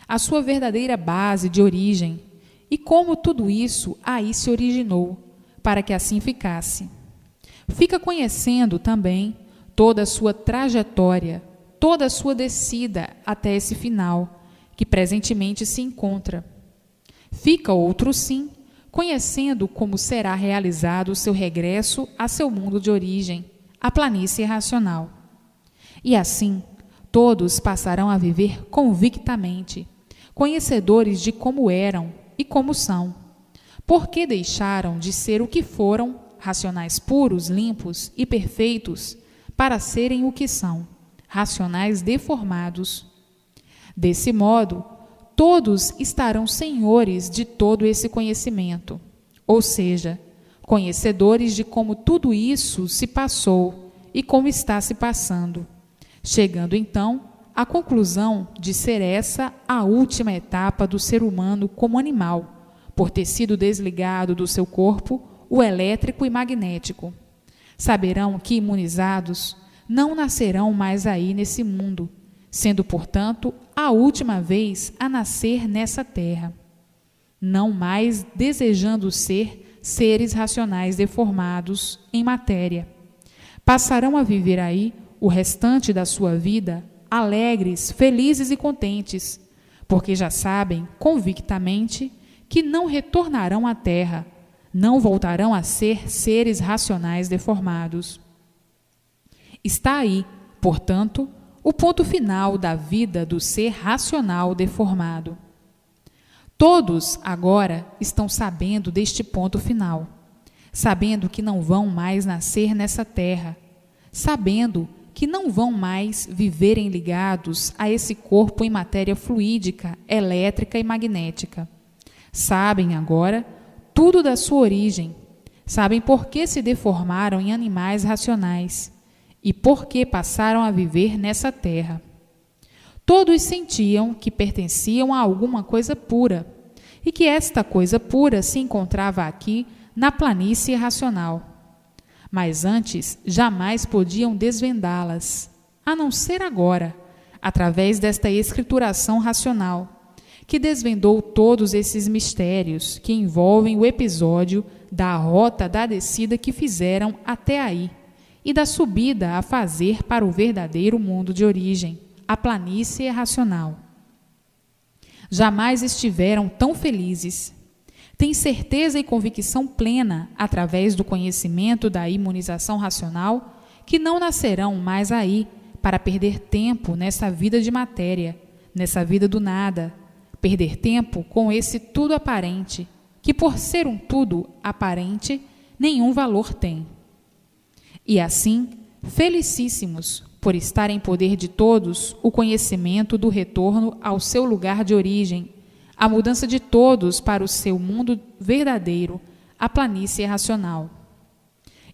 a sua verdadeira base de origem, e como tudo isso aí se originou, para que assim ficasse. Fica conhecendo também toda a sua trajetória, toda a sua descida até esse final, que presentemente se encontra. Fica outro sim, conhecendo como será realizado o seu regresso a seu mundo de origem, a planície racional. E assim, todos passarão a viver convictamente, conhecedores de como eram e como são, porque deixaram de ser o que foram, racionais puros, limpos e perfeitos, para serem o que são, racionais deformados. Desse modo, todos estarão senhores de todo esse conhecimento, ou seja, conhecedores de como tudo isso se passou e como está se passando, chegando então à conclusão de ser essa a última etapa do ser humano como animal, por ter sido desligado do seu corpo o elétrico e magnético. Saberão que, imunizados, não nascerão mais aí nesse mundo, sendo, portanto, a última vez a nascer nessa terra, não mais desejando ser seres racionais deformados em matéria. Passarão a viver aí o restante da sua vida alegres, felizes e contentes, porque já sabem convictamente que não retornarão à terra, não voltarão a ser seres racionais deformados. Está aí, portanto, o ponto final da vida do ser racional deformado. Todos agora estão sabendo deste ponto final, sabendo que não vão mais nascer nessa terra, sabendo que não vão mais viverem ligados a esse corpo em matéria fluídica, elétrica e magnética. Sabem agora tudo da sua origem, sabem por que se deformaram em animais racionais e por que passaram a viver nessa terra. Todos sentiam que pertenciam a alguma coisa pura e que esta coisa pura se encontrava aqui na planície racional. Mas antes jamais podiam desvendá-las, a não ser agora, através desta escrituração racional, que desvendou todos esses mistérios que envolvem o episódio da rota da descida que fizeram até aí e da subida a fazer para o verdadeiro mundo de origem, a planície racional. Jamais estiveram tão felizes. Têm certeza e convicção plena, através do conhecimento da imunização racional, que não nascerão mais aí para perder tempo nessa vida de matéria, nessa vida do nada, perder tempo com esse tudo aparente, que por ser um tudo aparente, nenhum valor tem. E assim, felicíssimos por estar em poder de todos o conhecimento do retorno ao seu lugar de origem, a mudança de todos para o seu mundo verdadeiro, a planície racional.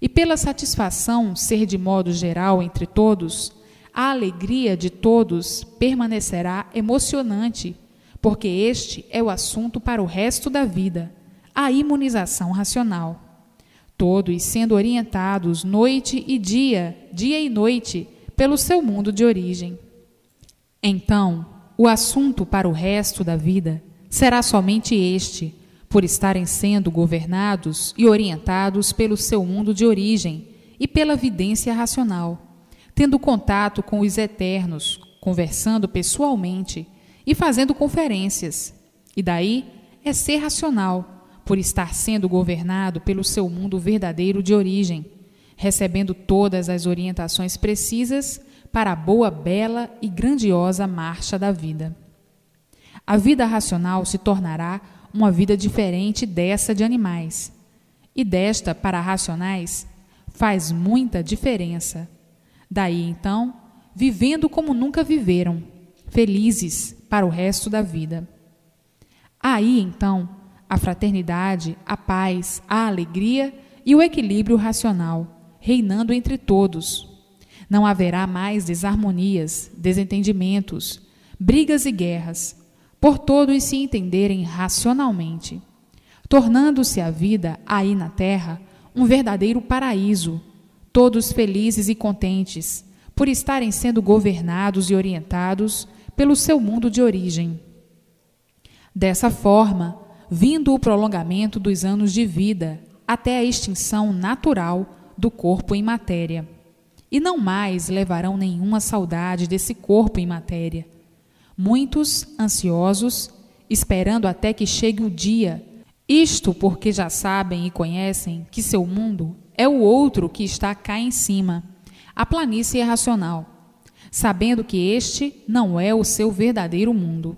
E pela satisfação ser de modo geral entre todos, a alegria de todos permanecerá emocionante, porque este é o assunto para o resto da vida, a imunização racional. Todos sendo orientados noite e dia e noite, pelo seu mundo de origem. Então, o assunto para o resto da vida será somente este, por estarem sendo governados e orientados pelo seu mundo de origem e pela vidência racional, tendo contato com os eternos, conversando pessoalmente e fazendo conferências. E daí é ser racional, por estar sendo governado pelo seu mundo verdadeiro de origem, recebendo todas as orientações precisas para a boa, bela e grandiosa marcha da vida. A vida racional se tornará uma vida diferente dessa de animais, e desta para racionais faz muita diferença. Daí, então, vivendo como nunca viveram, felizes para o resto da vida. Aí, então, a fraternidade, a paz, a alegria e o equilíbrio racional, reinando entre todos. Não haverá mais desarmonias, desentendimentos, brigas e guerras, por todos se entenderem racionalmente, tornando-se a vida aí na terra um verdadeiro paraíso, todos felizes e contentes, por estarem sendo governados e orientados pelo seu mundo de origem. Dessa forma, vindo o prolongamento dos anos de vida até a extinção natural do corpo em matéria. E não mais levarão nenhuma saudade desse corpo em matéria. Muitos, ansiosos, esperando até que chegue o dia Isto porque já sabem e conhecem que seu mundo é o outro que está cá em cima, a planície irracional, sabendo que este não é o seu verdadeiro mundo.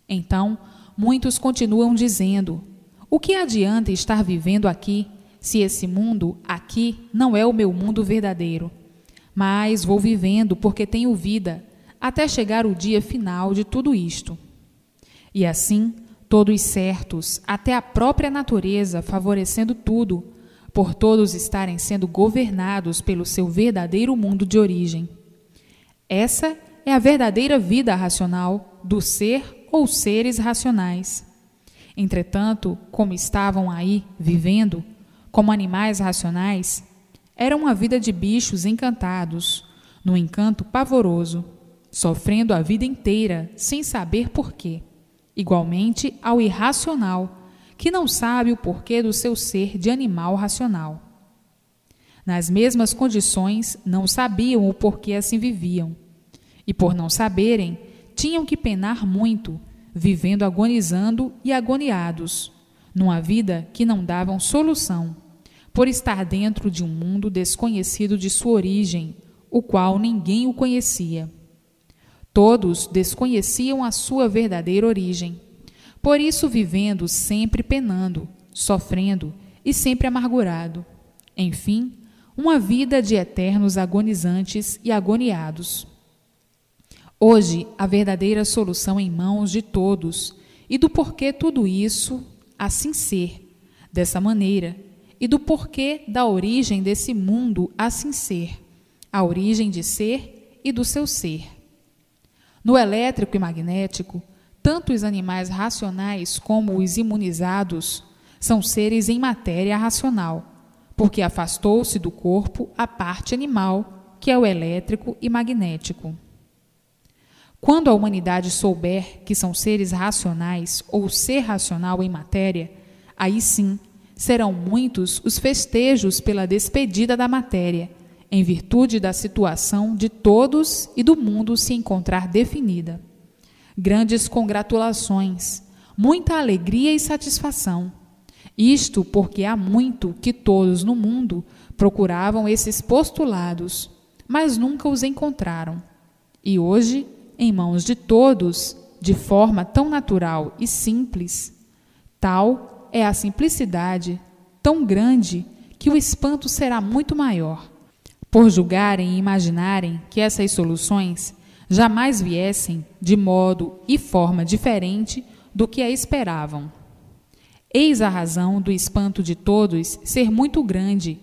Então, muitos continuam dizendo: o que adianta estar vivendo aqui, se esse mundo aqui não é o meu mundo verdadeiro? Mas vou vivendo porque tenho vida, até chegar o dia final de tudo isto. E assim, todos certos, até a própria natureza favorecendo tudo, por todos estarem sendo governados pelo seu verdadeiro mundo de origem. Essa é a verdadeira vida racional do ser ou seres racionais. Entretanto, como estavam aí vivendo, como animais racionais, era uma vida de bichos encantados, num encanto pavoroso, sofrendo a vida inteira sem saber porquê, igualmente ao irracional, que não sabe o porquê do seu ser de animal racional. Nas mesmas condições, não sabiam o porquê assim viviam, e por não saberem, tinham que penar muito, vivendo agonizando e agoniados, numa vida que não davam solução, por estar dentro de um mundo desconhecido de sua origem, o qual ninguém o conhecia. Todos desconheciam a sua verdadeira origem, por isso vivendo sempre penando, sofrendo e sempre amargurado. Enfim, uma vida de eternos agonizantes e agoniados. Hoje, a verdadeira solução em mãos de todos, e do porquê tudo isso assim ser, dessa maneira, e do porquê da origem desse mundo assim ser, a origem de ser e do seu ser. No elétrico e magnético, tanto os animais racionais como os imunizados são seres em matéria racional, porque afastou-se do corpo a parte animal, que é o elétrico e magnético. Quando a humanidade souber que são seres racionais ou ser racional em matéria, aí sim serão muitos os festejos pela despedida da matéria, em virtude da situação de todos e do mundo se encontrar definida. Grandes congratulações, muita alegria e satisfação. Isto porque há muito que todos no mundo procuravam esses postulados, mas nunca os encontraram. E hoje, em mãos de todos, de forma tão natural e simples, tal é a simplicidade, tão grande, que o espanto será muito maior, por julgarem e imaginarem que essas soluções jamais viessem de modo e forma diferente do que a esperavam. Eis a razão do espanto de todos ser muito grande.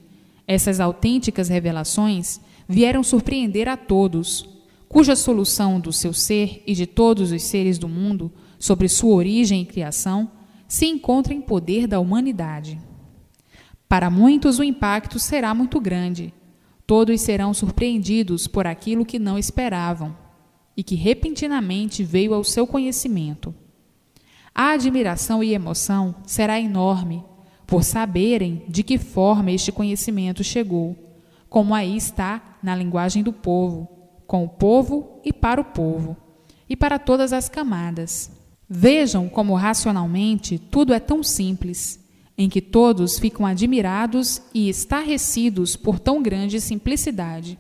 Essas autênticas revelações vieram surpreender a todos, cuja solução do seu ser e de todos os seres do mundo sobre sua origem e criação se encontra em poder da humanidade. Para muitos o impacto será muito grande. Todos serão surpreendidos por aquilo que não esperavam e que repentinamente veio ao seu conhecimento. A admiração e emoção será enorme por saberem de que forma este conhecimento chegou, como aí está na linguagem do povo, com o povo e para todas as camadas. Vejam como racionalmente tudo é tão simples, em que todos ficam admirados e estarrecidos por tão grande simplicidade.